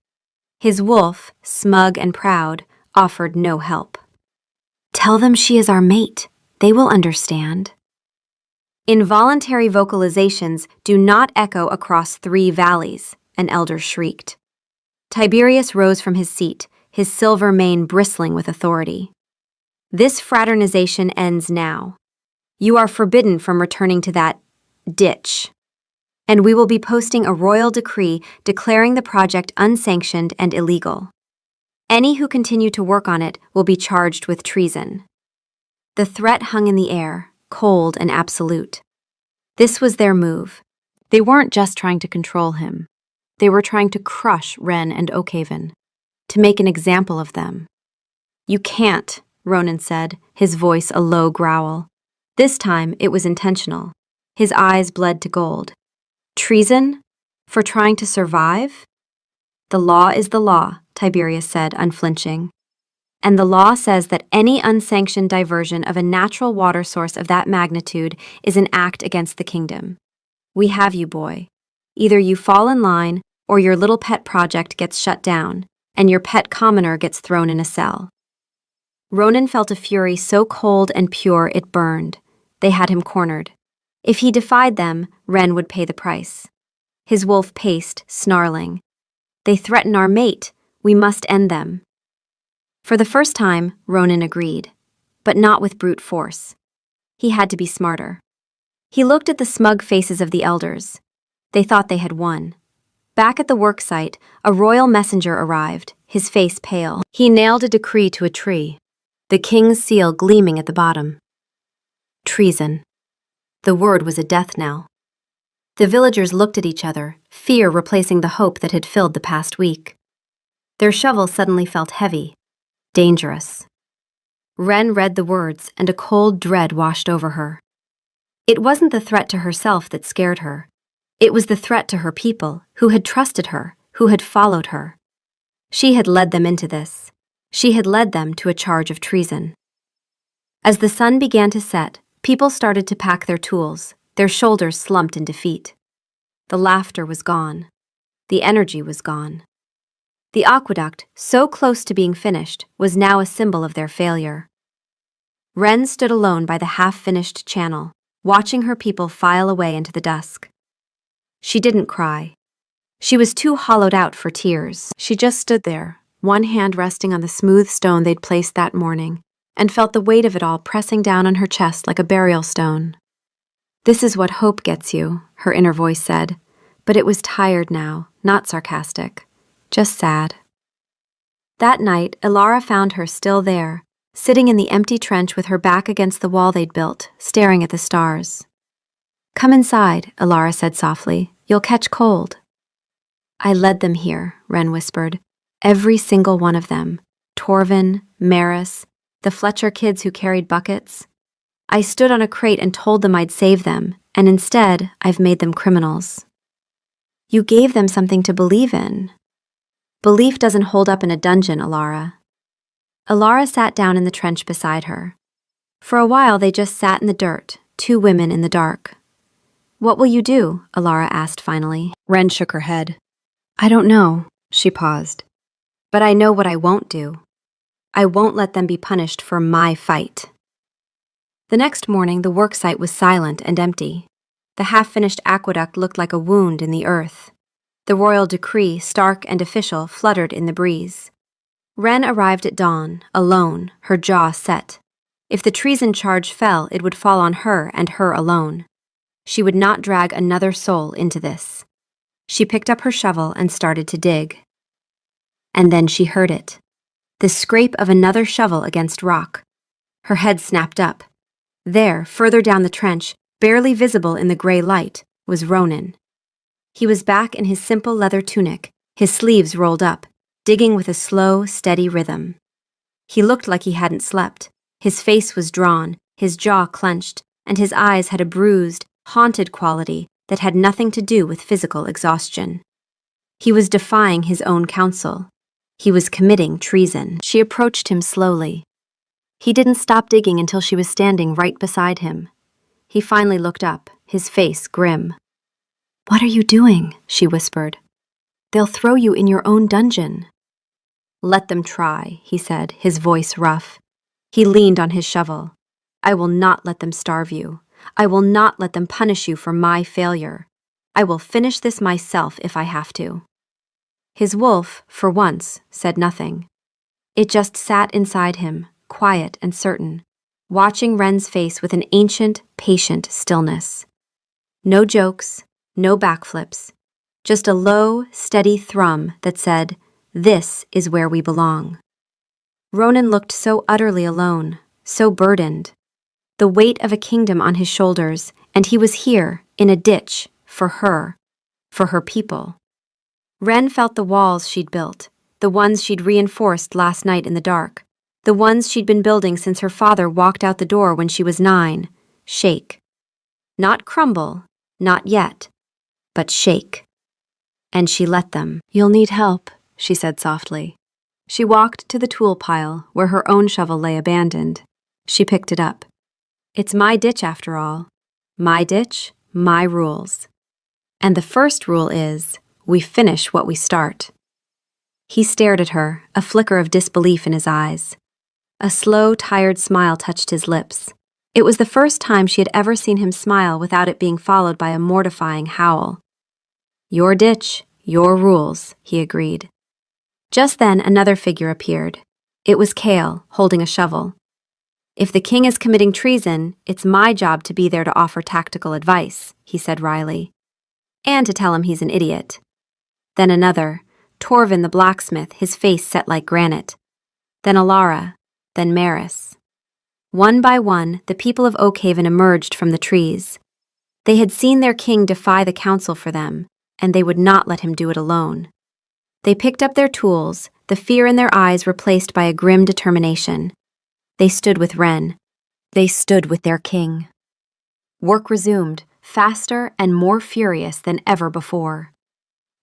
His wolf, smug and proud, offered no help. "Tell them she is our mate. They will understand." "Involuntary vocalizations do not echo across 3 valleys," an elder shrieked. Tiberius rose from his seat, his silver mane bristling with authority. "This fraternization ends now. You are forbidden from returning to that ditch. And we will be posting a royal decree declaring the project unsanctioned and illegal. Any who continue to work on it will be charged with treason." The threat hung in the air, cold and absolute. This was their move. They weren't just trying to control him. They were trying to crush Wren and Oakhaven, to make an example of them. "You can't," Ronan said, his voice a low growl. This time it was intentional. His eyes bled to gold. "Treason? For trying to survive?" "The law is the law," Tiberius said, unflinching. "And the law says that any unsanctioned diversion of a natural water source of that magnitude is an act against the kingdom. We have you, boy. Either you fall in line, or your little pet project gets shut down, and your pet commoner gets thrown in a cell." Ronan felt a fury so cold and pure it burned. They had him cornered. If he defied them, Wren would pay the price. His wolf paced, snarling. "They threaten our mate. We must end them." For the first time, Ronan agreed, but not with brute force. He had to be smarter. He looked at the smug faces of the elders. They thought they had won. Back at the worksite, a royal messenger arrived, his face pale. He nailed a decree to a tree, the king's seal gleaming at the bottom. Treason. The word was a death knell. The villagers looked at each other, fear replacing the hope that had filled the past week. Their shovels suddenly felt heavy, dangerous. Wren read the words, and a cold dread washed over her. It wasn't the threat to herself that scared her. It was the threat to her people, who had trusted her, who had followed her. She had led them into this. She had led them to a charge of treason. As the sun began to set, people started to pack their tools, their shoulders slumped in defeat. The laughter was gone. The energy was gone. The aqueduct, so close to being finished, was now a symbol of their failure. Wren stood alone by the half-finished channel, watching her people file away into the dusk. She didn't cry. She was too hollowed out for tears. She just stood there, one hand resting on the smooth stone they'd placed that morning, and felt the weight of it all pressing down on her chest like a burial stone. "This is what hope gets you," her inner voice said, but it was tired now, not sarcastic, just sad. That night, Ilara found her still there, sitting in the empty trench with her back against the wall they'd built, staring at the stars. "Come inside," Ilara said softly. "You'll catch cold." "I led them here," Wren whispered. "Every single one of them. Torvin, Maris, the Fletcher kids who carried buckets. I stood on a crate and told them I'd save them, and instead, I've made them criminals." "You gave them something to believe in." "Belief doesn't hold up in a dungeon, Ilara." Ilara sat down in the trench beside her. For a while they just sat in the dirt, 2 women in the dark. "What will you do?" Ilara asked finally. Wren shook her head. "I don't know," she paused. "But I know what I won't do. I won't let them be punished for my fight." The next morning, the worksite was silent and empty. The half-finished aqueduct looked like a wound in the earth. The royal decree, stark and official, fluttered in the breeze. Wren arrived at dawn, alone, her jaw set. If the treason charge fell, it would fall on her and her alone. She would not drag another soul into this. She picked up her shovel and started to dig. And then she heard it. The scrape of another shovel against rock. Her head snapped up. There, further down the trench, barely visible in the gray light, was Ronan. He was back in his simple leather tunic, his sleeves rolled up, digging with a slow, steady rhythm. He looked like he hadn't slept. His face was drawn, his jaw clenched, and his eyes had a bruised, haunted quality that had nothing to do with physical exhaustion. He was defying his own counsel. He was committing treason. She approached him slowly. He didn't stop digging until she was standing right beside him. He finally looked up, his face grim. "What are you doing?" she whispered. "They'll throw you in your own dungeon." "Let them try," he said, his voice rough. He leaned on his shovel. "I will not let them starve you. I will not let them punish you for my failure. I will finish this myself if I have to." His wolf, for once, said nothing. It just sat inside him, quiet and certain, watching Ren's face with an ancient, patient stillness. No jokes, no backflips, just a low, steady thrum that said, "This is where we belong." Ronan looked so utterly alone, so burdened. The weight of a kingdom on his shoulders, and he was here, in a ditch, for her people. Ren felt the walls she'd built, the ones she'd reinforced last night in the dark, the ones she'd been building since her father walked out the door when she was 9, shake. Not crumble, not yet, but shake. And she let them. "You'll need help," she said softly. She walked to the tool pile where her own shovel lay abandoned. She picked it up. "It's my ditch after all. My ditch, my rules. And the first rule is, we finish what we start." He stared at her, a flicker of disbelief in his eyes. A slow, tired smile touched his lips. It was the first time she had ever seen him smile without it being followed by a mortifying howl. "Your ditch, your rules," he agreed. Just then another figure appeared. It was Kale, holding a shovel. "If the king is committing treason, it's my job to be there to offer tactical advice," he said wryly. "And to tell him he's an idiot." Then another, Torvin the blacksmith, his face set like granite. Then Alara, then Maris. One by one, the people of Oakhaven emerged from the trees. They had seen their king defy the council for them, and they would not let him do it alone. They picked up their tools, the fear in their eyes replaced by a grim determination. They stood with Ren. They stood with their king. Work resumed, faster and more furious than ever before.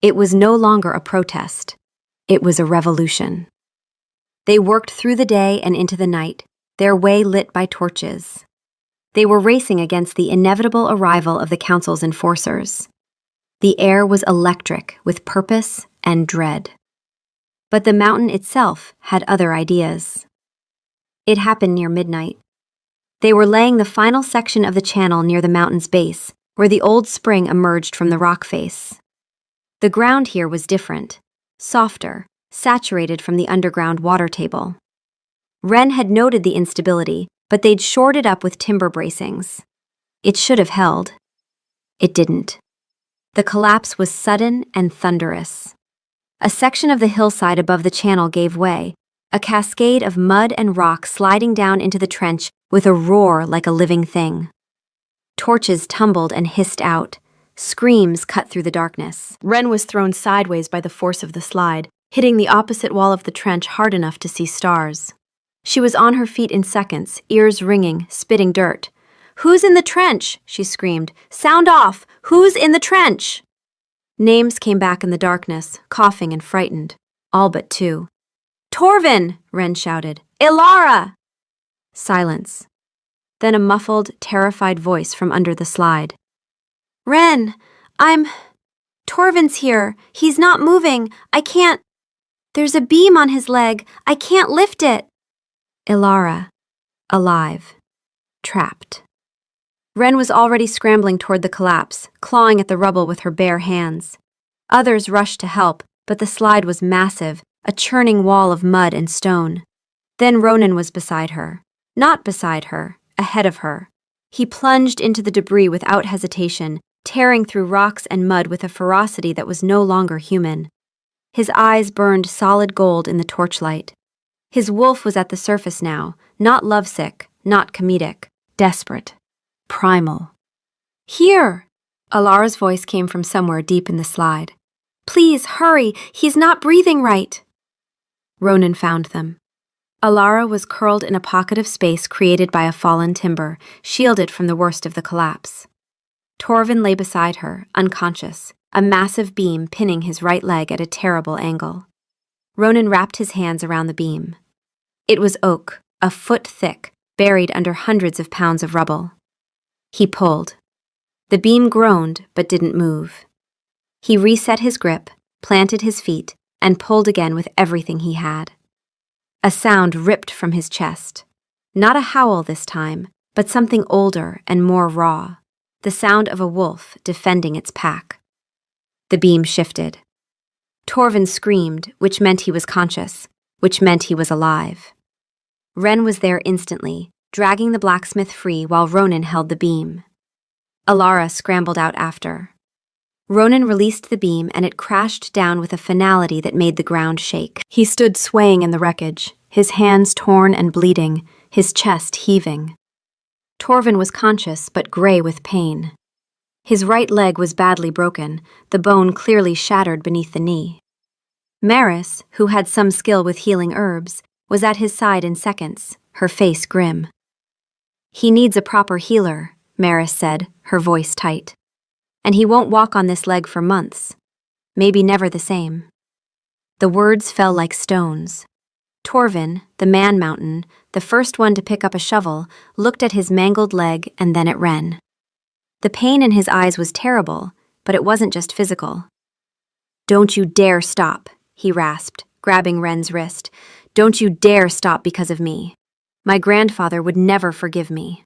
It was no longer a protest. It was a revolution. They worked through the day and into the night, their way lit by torches. They were racing against the inevitable arrival of the council's enforcers. The air was electric with purpose and dread. But the mountain itself had other ideas. It happened near midnight. They were laying the final section of the channel near the mountain's base, where the old spring emerged from the rock face. The ground here was different, softer, saturated from the underground water table. Ren had noted the instability, but they'd shored it up with timber bracings. It should have held. It didn't. The collapse was sudden and thunderous. A section of the hillside above the channel gave way, a cascade of mud and rock sliding down into the trench with a roar like a living thing. Torches tumbled and hissed out. Screams cut through the darkness. Ren was thrown sideways by the force of the slide, hitting the opposite wall of the trench hard enough to see stars. She was on her feet in seconds, ears ringing, spitting dirt. "Who's in the trench?" she screamed. "Sound off! Who's in the trench?" Names came back in the darkness, coughing and frightened. All but 2. "Torvin!" Ren shouted. "Ilara!" Silence. Then a muffled, terrified voice from under the slide. "Ren, Torvin's here. He's not moving. I can't. There's a beam on his leg. I can't lift it." Ilara. Alive. Trapped. Ren was already scrambling toward the collapse, clawing at the rubble with her bare hands. Others rushed to help, but the slide was massive, a churning wall of mud and stone. Then Ronan was beside her. Not beside her, ahead of her. He plunged into the debris without hesitation, tearing through rocks and mud with a ferocity that was no longer human. His eyes burned solid gold in the torchlight. His wolf was at the surface now, not lovesick, not comedic, desperate, primal. "Here!" Alara's voice came from somewhere deep in the slide. "Please, hurry! He's not breathing right!" Ronan found them. Alara was curled in a pocket of space created by a fallen timber, shielded from the worst of the collapse. Torvin lay beside her, unconscious, a massive beam pinning his right leg at a terrible angle. Ronan wrapped his hands around the beam. It was oak, a foot thick, buried under hundreds of pounds of rubble. He pulled. The beam groaned but didn't move. He reset his grip, planted his feet, and pulled again with everything he had. A sound ripped from his chest. Not a howl this time, but something older and more raw. The sound of a wolf defending its pack. The beam shifted. Torvin screamed, which meant he was conscious, which meant he was alive. Ren was there instantly, dragging the blacksmith free while Ronan held the beam. Alara scrambled out after. Ronan released the beam and it crashed down with a finality that made the ground shake. He stood swaying in the wreckage, his hands torn and bleeding, his chest heaving. Torvin was conscious but gray with pain. His right leg was badly broken, the bone clearly shattered beneath the knee. Maris, who had some skill with healing herbs, was at his side in seconds, her face grim. "He needs a proper healer," Maris said, her voice tight. "And he won't walk on this leg for months. Maybe never the same." The words fell like stones. Torvin, the man-mountain, the first one to pick up a shovel, looked at his mangled leg and then at Ren. The pain in his eyes was terrible, but it wasn't just physical. "Don't you dare stop," he rasped, grabbing Ren's wrist. "Don't you dare stop because of me. My grandfather would never forgive me."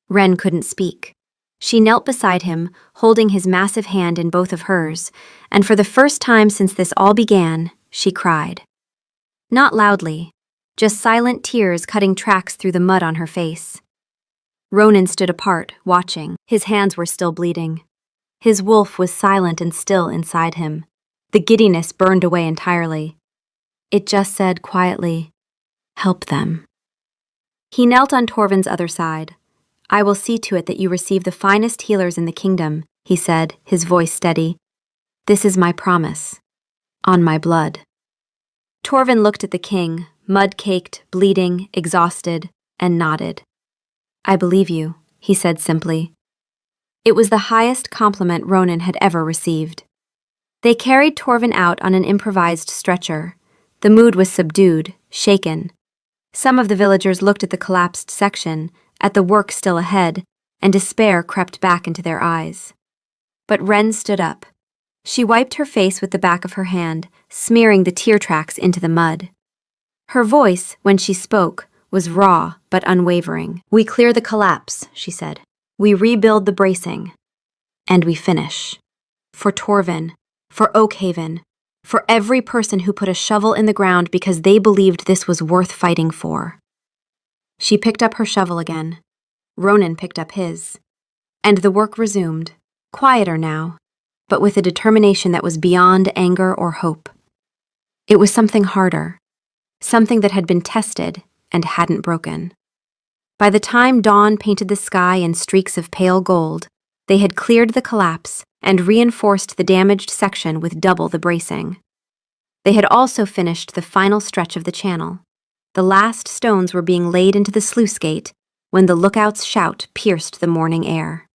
Ren couldn't speak. She knelt beside him, holding his massive hand in both of hers, and for the first time since this all began, she cried. Not loudly, just silent tears cutting tracks through the mud on her face. Ronan stood apart, watching. His hands were still bleeding. His wolf was silent and still inside him. The giddiness burned away entirely. It just said quietly, "Help them." He knelt on Torvin's other side. "I will see to it that you receive the finest healers in the kingdom," he said, his voice steady. "This is my promise. On my blood." Torvin looked at the king, mud-caked, bleeding, exhausted, and nodded. "I believe you," he said simply. It was the highest compliment Ronan had ever received. They carried Torvin out on an improvised stretcher. The mood was subdued, shaken. Some of the villagers looked at the collapsed section, at the work still ahead, and despair crept back into their eyes. But Ren stood up. She wiped her face with the back of her hand, smearing the tear tracks into the mud. Her voice, when she spoke, was raw but unwavering. "We clear the collapse," she said. "We rebuild the bracing. And we finish. For Torvin, for Oakhaven, for every person who put a shovel in the ground because they believed this was worth fighting for." She picked up her shovel again. Ronan picked up his. And the work resumed, quieter now, but with a determination that was beyond anger or hope. It was something harder, something that had been tested and hadn't broken. By the time dawn painted the sky in streaks of pale gold, they had cleared the collapse and reinforced the damaged section with double the bracing. They had also finished the final stretch of the channel. The last stones were being laid into the sluice gate when the lookout's shout pierced the morning air.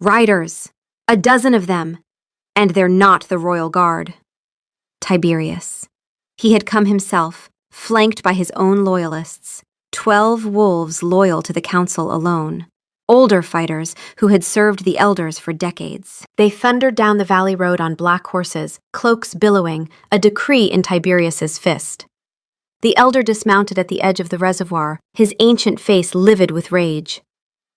"Riders! 12 of them! And they're not the royal guard." Tiberius. He had come himself, flanked by his own loyalists, 12 wolves loyal to the council alone. Older fighters who had served the elders for decades. They thundered down the valley road on black horses, cloaks billowing, a decree in Tiberius's fist. The elder dismounted at the edge of the reservoir, his ancient face livid with rage.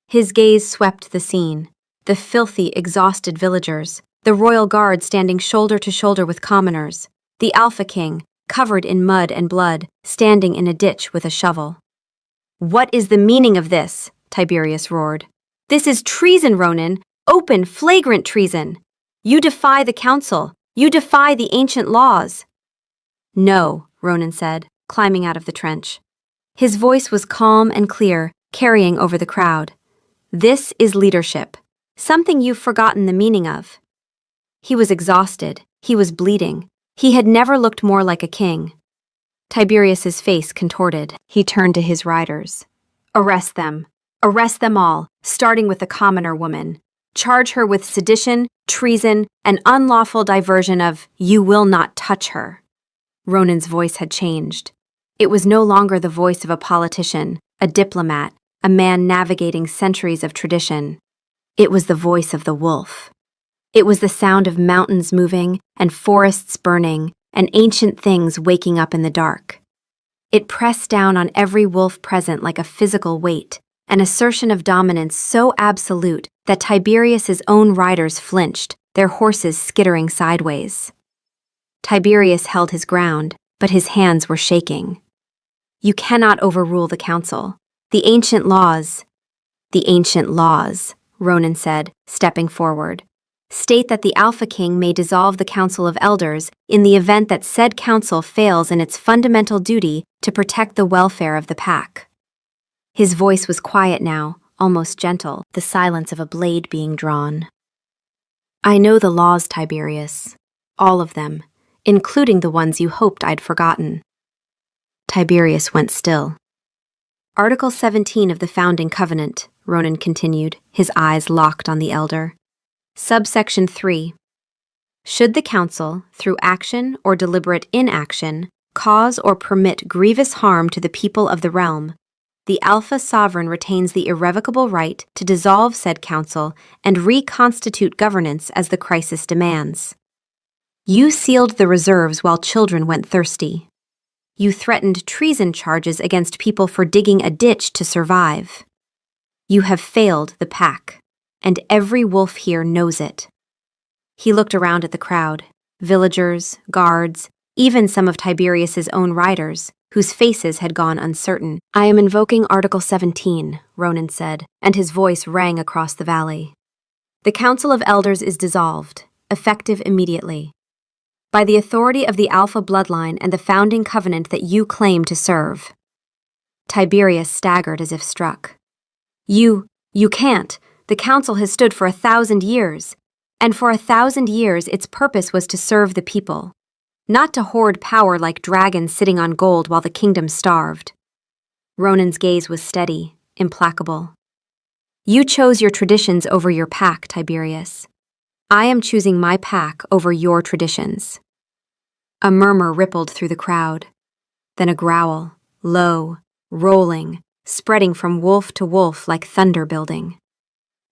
His gaze swept the scene. The filthy, exhausted villagers, the royal guard standing shoulder to shoulder with commoners, the Alpha King, covered in mud and blood, standing in a ditch with a shovel. "What is the meaning of this?" Tiberius roared. "This is treason, Ronan, open, flagrant treason. You defy the council. You defy the ancient laws." "No," Ronan said, climbing out of the trench. His voice was calm and clear, carrying over the crowd. "This is leadership, something you've forgotten the meaning of." He was exhausted, he was bleeding. He had never looked more like a king. Tiberius's face contorted. He turned to his riders. "Arrest them. Arrest them all, starting with the commoner woman. Charge her with sedition, treason, and unlawful diversion of, you will not touch her." Ronan's voice had changed. It was no longer the voice of a politician, a diplomat, a man navigating centuries of tradition. It was the voice of the wolf. It was the sound of mountains moving and forests burning and ancient things waking up in the dark. It pressed down on every wolf present like a physical weight, an assertion of dominance so absolute that Tiberius's own riders flinched, their horses skittering sideways. Tiberius held his ground, but his hands were shaking. "You cannot overrule the council. The ancient laws," Ronan said, stepping forward, "state that the Alpha King may dissolve the Council of Elders in the event that said council fails in its fundamental duty to protect the welfare of the pack." His voice was quiet now, almost gentle, the silence of a blade being drawn. "I know the laws, Tiberius. All of them, including the ones you hoped I'd forgotten." Tiberius went still. "Article 17 of the Founding Covenant," Ronan continued, his eyes locked on the elder. Subsection 3. Should the council, through action or deliberate inaction, cause or permit grievous harm to the people of the realm, the Alpha Sovereign retains the irrevocable right to dissolve said council and reconstitute governance as the crisis demands. You sealed the reserves while children went thirsty. You threatened treason charges against people for digging a ditch to survive. You have failed the pack, and every wolf here knows it. He looked around at the crowd, villagers, guards, even some of Tiberius's own riders, whose faces had gone uncertain. "I am invoking Article 17, Ronan said, and his voice rang across the valley. "The Council of Elders is dissolved, effective immediately. By the authority of the Alpha bloodline and the founding covenant that you claim to serve." Tiberius staggered as if struck. You can't. The council has stood for 1,000 years, and for 1,000 years its purpose was to serve the people, not to hoard power like dragons sitting on gold while the kingdom starved. Ronan's gaze was steady, implacable. "You chose your traditions over your pack, Tiberius. I am choosing my pack over your traditions." A murmur rippled through the crowd, then a growl, low, rolling, spreading from wolf to wolf like thunder building.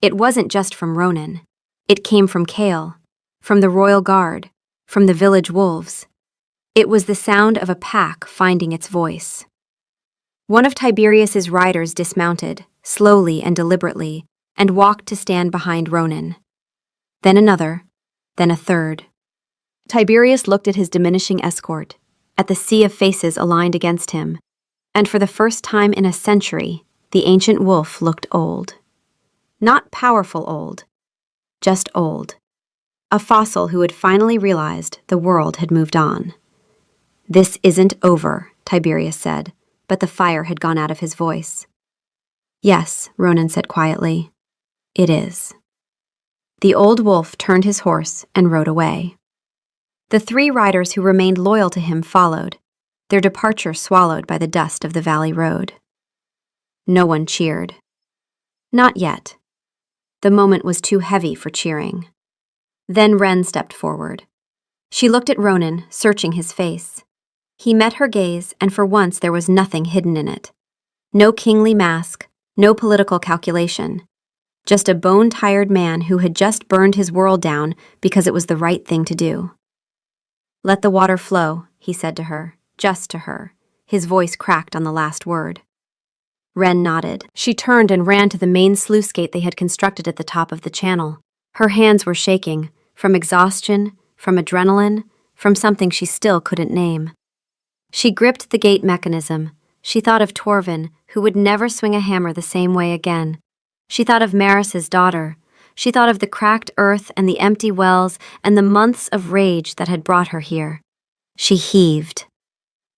It wasn't just from Ronan. It came from Kale, from the royal guard, from the village wolves. It was the sound of a pack finding its voice. One of Tiberius's riders dismounted, slowly and deliberately, and walked to stand behind Ronan. Then another, then a third. Tiberius looked at his diminishing escort, at the sea of faces aligned against him, and for the first time in a century, the ancient wolf looked old. Not powerful old, just old. A fossil who had finally realized the world had moved on. "This isn't over," Tiberius said, but the fire had gone out of his voice. "Yes," Ronan said quietly, "it is." The old wolf turned his horse and rode away. The 3 riders who remained loyal to him followed, their departure swallowed by the dust of the valley road. No one cheered. Not yet. The moment was too heavy for cheering. Then Wren stepped forward. She looked at Ronan, searching his face. He met her gaze, and for once there was nothing hidden in it. No kingly mask, no political calculation. Just a bone-tired man who had just burned his world down because it was the right thing to do. "Let the water flow," he said to her. Just to her. His voice cracked on the last word. Wren nodded. She turned and ran to the main sluice gate they had constructed at the top of the channel. Her hands were shaking, from exhaustion, from adrenaline, from something she still couldn't name. She gripped the gate mechanism. She thought of Torvin, who would never swing a hammer the same way again. She thought of Maris's daughter. She thought of the cracked earth and the empty wells and the months of rage that had brought her here. She heaved.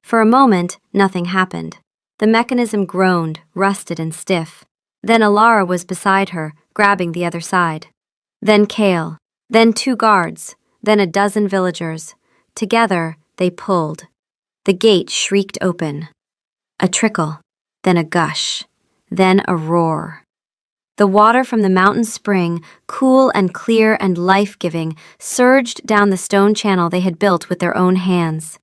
For a moment, nothing happened. The mechanism groaned, rusted and stiff. Then Alara was beside her, grabbing the other side. Then Kale. Then 2 guards. Then a dozen villagers. Together, they pulled. The gate shrieked open. A trickle. Then a gush. Then a roar. The water from the mountain spring, cool and clear and life-giving, surged down the stone channel they had built with their own hands.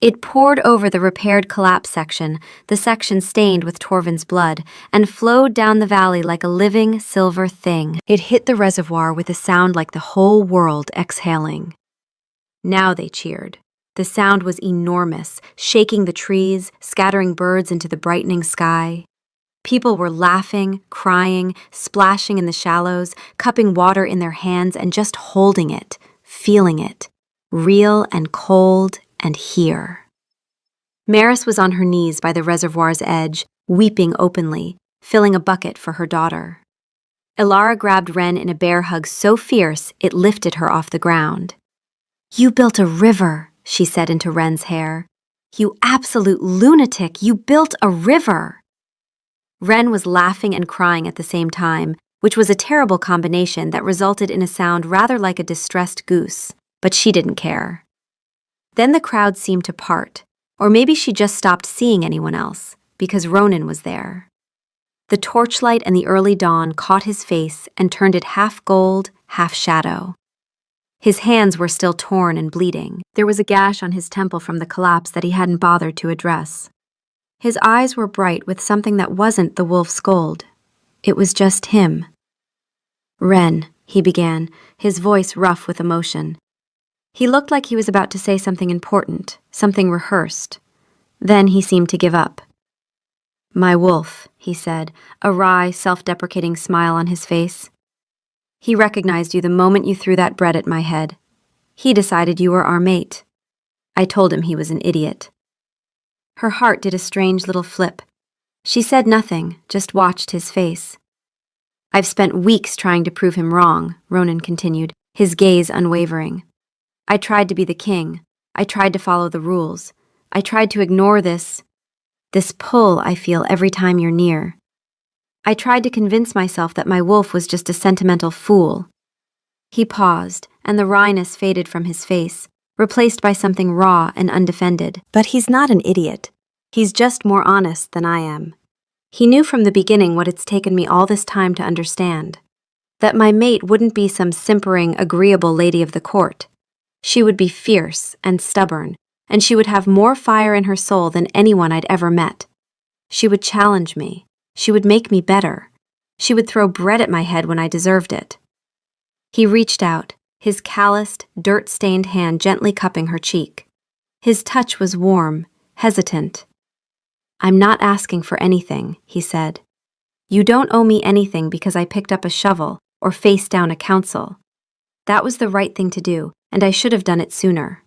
It poured over the repaired collapse section, the section stained with Torvin's blood, and flowed down the valley like a living silver thing. It hit the reservoir with a sound like the whole world exhaling. Now they cheered. The sound was enormous, shaking the trees, scattering birds into the brightening sky. People were laughing, crying, splashing in the shallows, cupping water in their hands and just holding it, feeling it, real and cold and here. Maris was on her knees by the reservoir's edge, weeping openly, filling a bucket for her daughter. Alara grabbed Ren in a bear hug so fierce it lifted her off the ground. "You built a river," she said into Ren's hair. "You absolute lunatic, you built a river." Ren was laughing and crying at the same time, which was a terrible combination that resulted in a sound rather like a distressed goose, but she didn't care. Then the crowd seemed to part, or maybe she just stopped seeing anyone else, because Ronan was there. The torchlight and the early dawn caught his face and turned it half gold, half shadow. His hands were still torn and bleeding. There was a gash on his temple from the collapse that he hadn't bothered to address. His eyes were bright with something that wasn't the wolf's gold. It was just him. "Ren," he began, his voice rough with emotion. He looked like he was about to say something important, something rehearsed. Then he seemed to give up. "My wolf," he said, a wry, self-deprecating smile on his face. "He recognized you the moment you threw that bread at my head. He decided you were our mate. I told him he was an idiot." Her heart did a strange little flip. She said nothing, just watched his face. "I've spent weeks trying to prove him wrong," Ronan continued, his gaze unwavering. "I tried to be the king. I tried to follow the rules. I tried to ignore this pull I feel every time you're near. I tried to convince myself that my wolf was just a sentimental fool." He paused, and the wryness faded from his face, replaced by something raw and undefended. "But he's not an idiot. He's just more honest than I am. He knew from the beginning what it's taken me all this time to understand. That my mate wouldn't be some simpering, agreeable lady of the court. She would be fierce and stubborn, and she would have more fire in her soul than anyone I'd ever met. She would challenge me. She would make me better. She would throw bread at my head when I deserved it." He reached out, his calloused, dirt-stained hand gently cupping her cheek. His touch was warm, hesitant. "I'm not asking for anything," he said. "You don't owe me anything because I picked up a shovel or faced down a council. That was the right thing to do, and I should have done it sooner.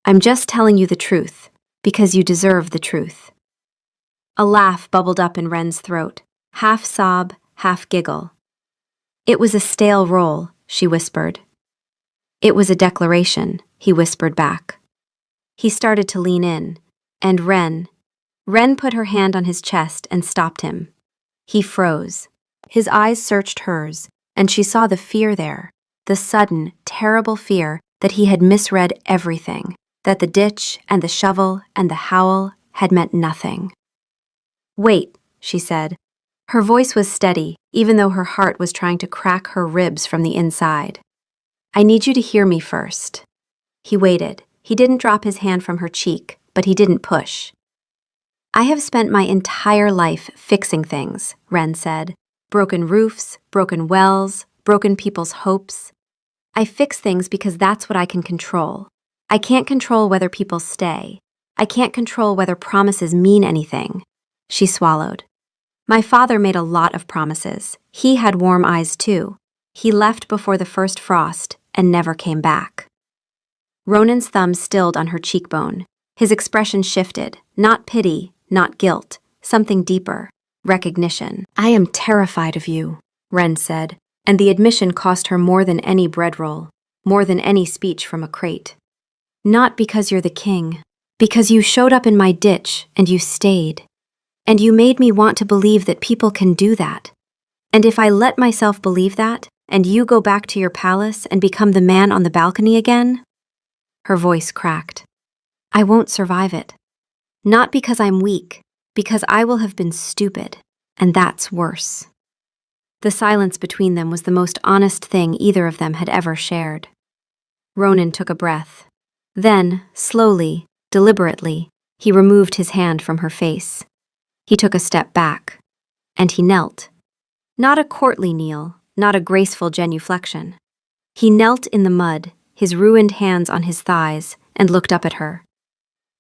I'm just telling you the truth, because you deserve the truth." A laugh bubbled up in Ren's throat, half sob, half giggle. "It was a stale roll," she whispered. "It was a declaration," he whispered back. He started to lean in, and Ren put her hand on his chest and stopped him. He froze. His eyes searched hers, and she saw the fear there, the sudden, terrible fear that he had misread everything, that the ditch and the shovel and the howl had meant nothing. "Wait," she said. Her voice was steady, even though her heart was trying to crack her ribs from the inside. "I need you to hear me first." He waited. He didn't drop his hand from her cheek, but he didn't push. "I have spent my entire life fixing things," Ren said. "Broken roofs, broken wells, broken people's hopes. I fix things because that's what I can control. I can't control whether people stay. I can't control whether promises mean anything." She swallowed. "My father made a lot of promises. He had warm eyes too. He left before the first frost and never came back." Ronan's thumb stilled on her cheekbone. His expression shifted, not pity, not guilt, something deeper, recognition. "I am terrified of you," Ren said, and the admission cost her more than any bread roll, more than any speech from a crate. "Not because you're the king, Because you showed up in my ditch and you stayed. And you made me want to believe that people can do that. And if I let myself believe that, and you go back to your palace and become the man on the balcony again? Her voice cracked. I won't survive it. Not because I'm weak, because I will have been stupid, and that's worse. The silence between them was the most honest thing either of them had ever shared. Ronan took a breath. Then, slowly, deliberately, he removed his hand from her face. He took a step back, and he knelt. Not a courtly kneel, not a graceful genuflection. He knelt in the mud, his ruined hands on his thighs, and looked up at her.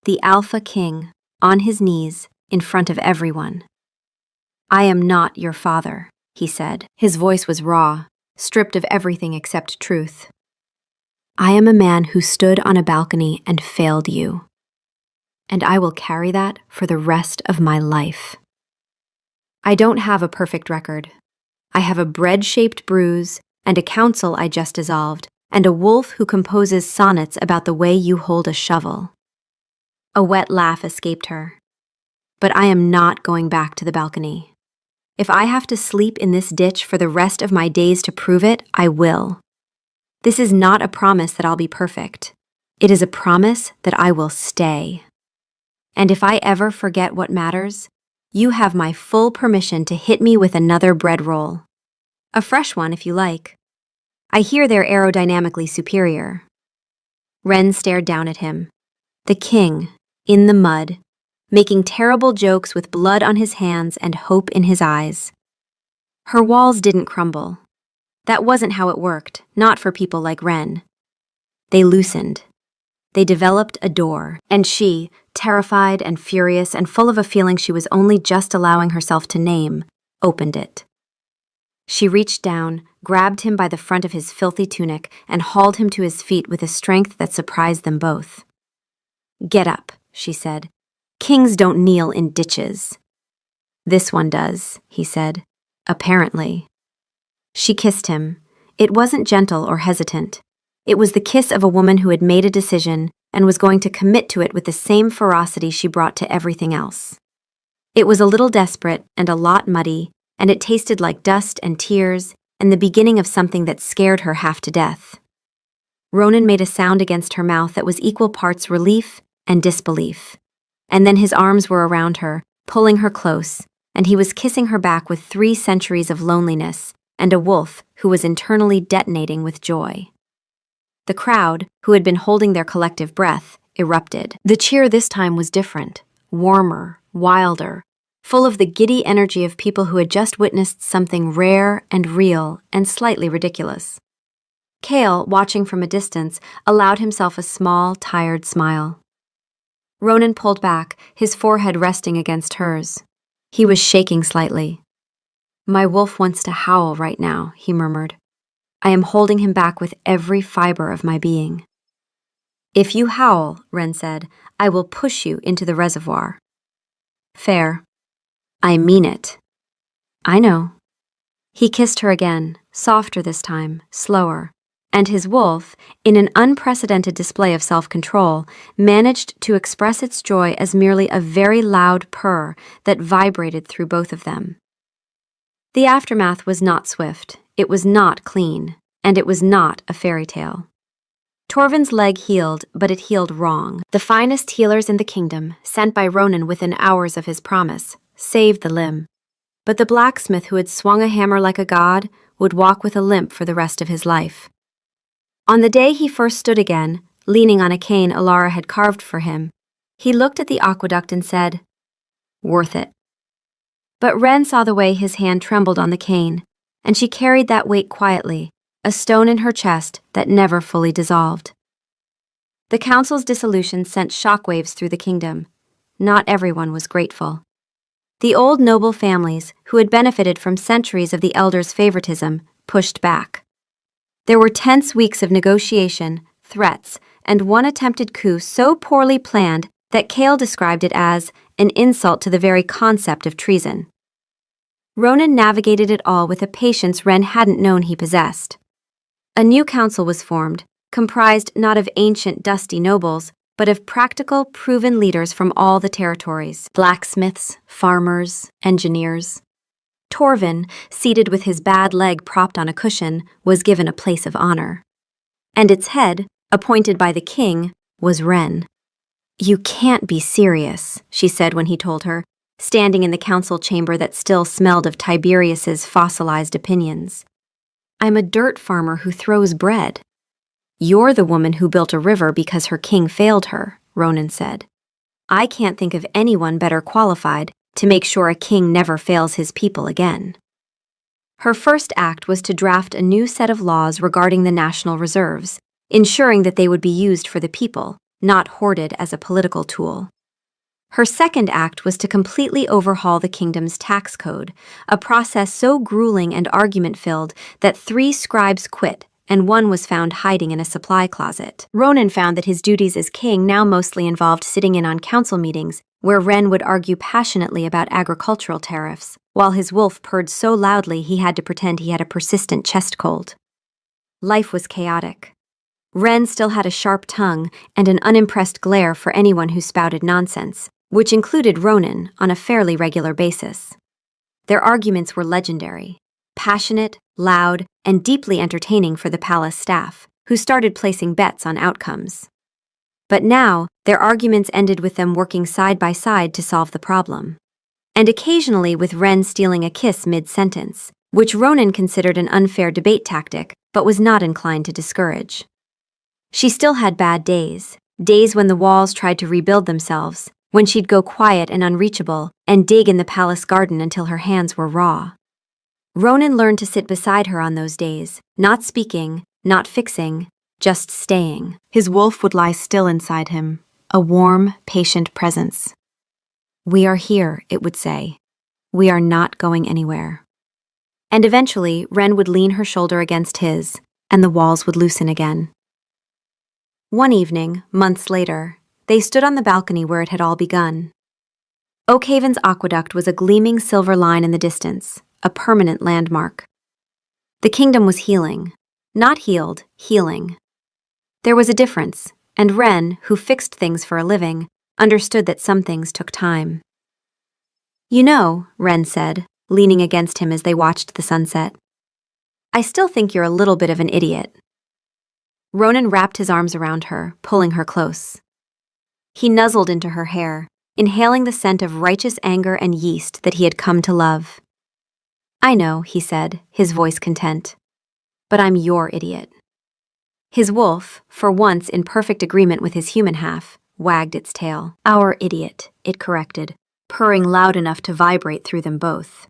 The Alpha King, on his knees, in front of everyone. I am not your father, he said. His voice was raw, stripped of everything except truth. I am a man who stood on a balcony and failed you. And I will carry that for the rest of my life. I don't have a perfect record. I have a bread-shaped bruise, and a council I just dissolved, and a wolf who composes sonnets about the way you hold a shovel. A wet laugh escaped her. But I am not going back to the balcony. If I have to sleep in this ditch for the rest of my days to prove it, I will. This is not a promise that I'll be perfect. It is a promise that I will stay. And if I ever forget what matters, you have my full permission to hit me with another bread roll. A fresh one if you like. I hear they're aerodynamically superior. Ren stared down at him. The king, in the mud, making terrible jokes with blood on his hands and hope in his eyes. Her walls didn't crumble. That wasn't how it worked, not for people like Ren. They loosened. They developed a door, and she, terrified and furious and full of a feeling she was only just allowing herself to name, opened it. She reached down, grabbed him by the front of his filthy tunic, and hauled him to his feet with a strength that surprised them both. Get up, she said. Kings don't kneel in ditches. This one does, he said. Apparently. She kissed him. It wasn't gentle or hesitant. It was the kiss of a woman who had made a decision and was going to commit to it with the same ferocity she brought to everything else. It was a little desperate and a lot muddy, and it tasted like dust and tears and the beginning of something that scared her half to death. Ronan made a sound against her mouth that was equal parts relief and disbelief. And then his arms were around her, pulling her close, and he was kissing her back with 3 centuries of loneliness and a wolf who was internally detonating with joy. The crowd, who had been holding their collective breath, erupted. The cheer this time was different, warmer, wilder, full of the giddy energy of people who had just witnessed something rare and real and slightly ridiculous. Kale, watching from a distance, allowed himself a small, tired smile. Ronan pulled back, his forehead resting against hers. He was shaking slightly. My wolf wants to howl right now, he murmured. I am holding him back with every fiber of my being. If you howl, Ren said, I will push you into the reservoir. Fair. I mean it. I know. He kissed her again, softer this time, slower, and his wolf, in an unprecedented display of self-control, managed to express its joy as merely a very loud purr that vibrated through both of them. The aftermath was not swift, it was not clean, and it was not a fairy tale. Torvin's leg healed, but it healed wrong. The finest healers in the kingdom, sent by Ronan within hours of his promise, saved the limb. But the blacksmith who had swung a hammer like a god would walk with a limp for the rest of his life. On the day he first stood again, leaning on a cane Alara had carved for him, he looked at the aqueduct and said, Worth it. But Ren saw the way his hand trembled on the cane, and she carried that weight quietly, a stone in her chest that never fully dissolved. The council's dissolution sent shockwaves through the kingdom. Not everyone was grateful. The old noble families, who had benefited from centuries of the elders' favoritism, pushed back. There were tense weeks of negotiation, threats, and one attempted coup so poorly planned that Kale described it as an insult to the very concept of treason. Ronan navigated it all with a patience Ren hadn't known he possessed. A new council was formed, comprised not of ancient, dusty nobles, but of practical, proven leaders from all the territories: blacksmiths, farmers, engineers. Torvin, seated with his bad leg propped on a cushion, was given a place of honor. And its head, appointed by the king, was Wren. "You can't be serious," she said when he told her, standing in the council chamber that still smelled of Tiberius's fossilized opinions. "I'm a dirt farmer who throws bread." "You're the woman who built a river because her king failed her," Ronan said. "I can't think of anyone better qualified to make sure a king never fails his people again." Her first act was to draft a new set of laws regarding the national reserves, ensuring that they would be used for the people, not hoarded as a political tool. Her second act was to completely overhaul the kingdom's tax code, a process so grueling and argument-filled that 3 scribes quit and 1 was found hiding in a supply closet. Ronan found that his duties as king now mostly involved sitting in on council meetings, where Wren would argue passionately about agricultural tariffs, while his wolf purred so loudly he had to pretend he had a persistent chest cold. Life was chaotic. Wren still had a sharp tongue and an unimpressed glare for anyone who spouted nonsense, which included Ronan on a fairly regular basis. Their arguments were legendary, passionate, loud, and deeply entertaining for the palace staff, who started placing bets on outcomes. But now, their arguments ended with them working side by side to solve the problem. And occasionally with Wren stealing a kiss mid-sentence, which Ronan considered an unfair debate tactic, but was not inclined to discourage. She still had bad days when the walls tried to rebuild themselves, when she'd go quiet and unreachable and dig in the palace garden until her hands were raw. Ronan learned to sit beside her on those days, not speaking, not fixing, just staying. His wolf would lie still inside him, a warm, patient presence. "We are here," it would say. "We are not going anywhere." And eventually, Wren would lean her shoulder against his, and the walls would loosen again. One evening, months later, they stood on the balcony where it had all begun. Oakhaven's aqueduct was a gleaming silver line in the distance, a permanent landmark. The kingdom was healing. Not healed, healing. There was a difference, and Wren, who fixed things for a living, understood that some things took time. "You know," Wren said, leaning against him as they watched the sunset, "I still think you're a little bit of an idiot." Ronan wrapped his arms around her, pulling her close. He nuzzled into her hair, inhaling the scent of righteous anger and yeast that he had come to love. "I know," he said, his voice content. "But I'm your idiot." His wolf, for once in perfect agreement with his human half, wagged its tail. "Our idiot," it corrected, purring loud enough to vibrate through them both.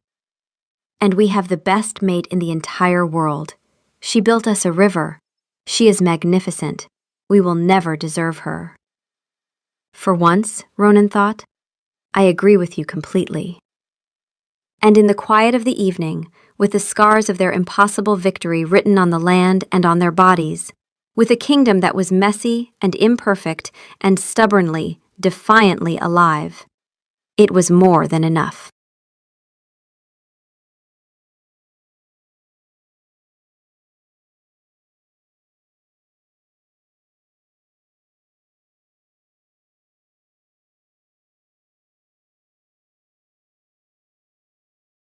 "And we have the best mate in the entire world. She built us a river. She is magnificent. We will never deserve her." For once, Ronan thought, I agree with you completely. And in the quiet of the evening, with the scars of their impossible victory written on the land and on their bodies, with a kingdom that was messy and imperfect and stubbornly, defiantly alive, it was more than enough.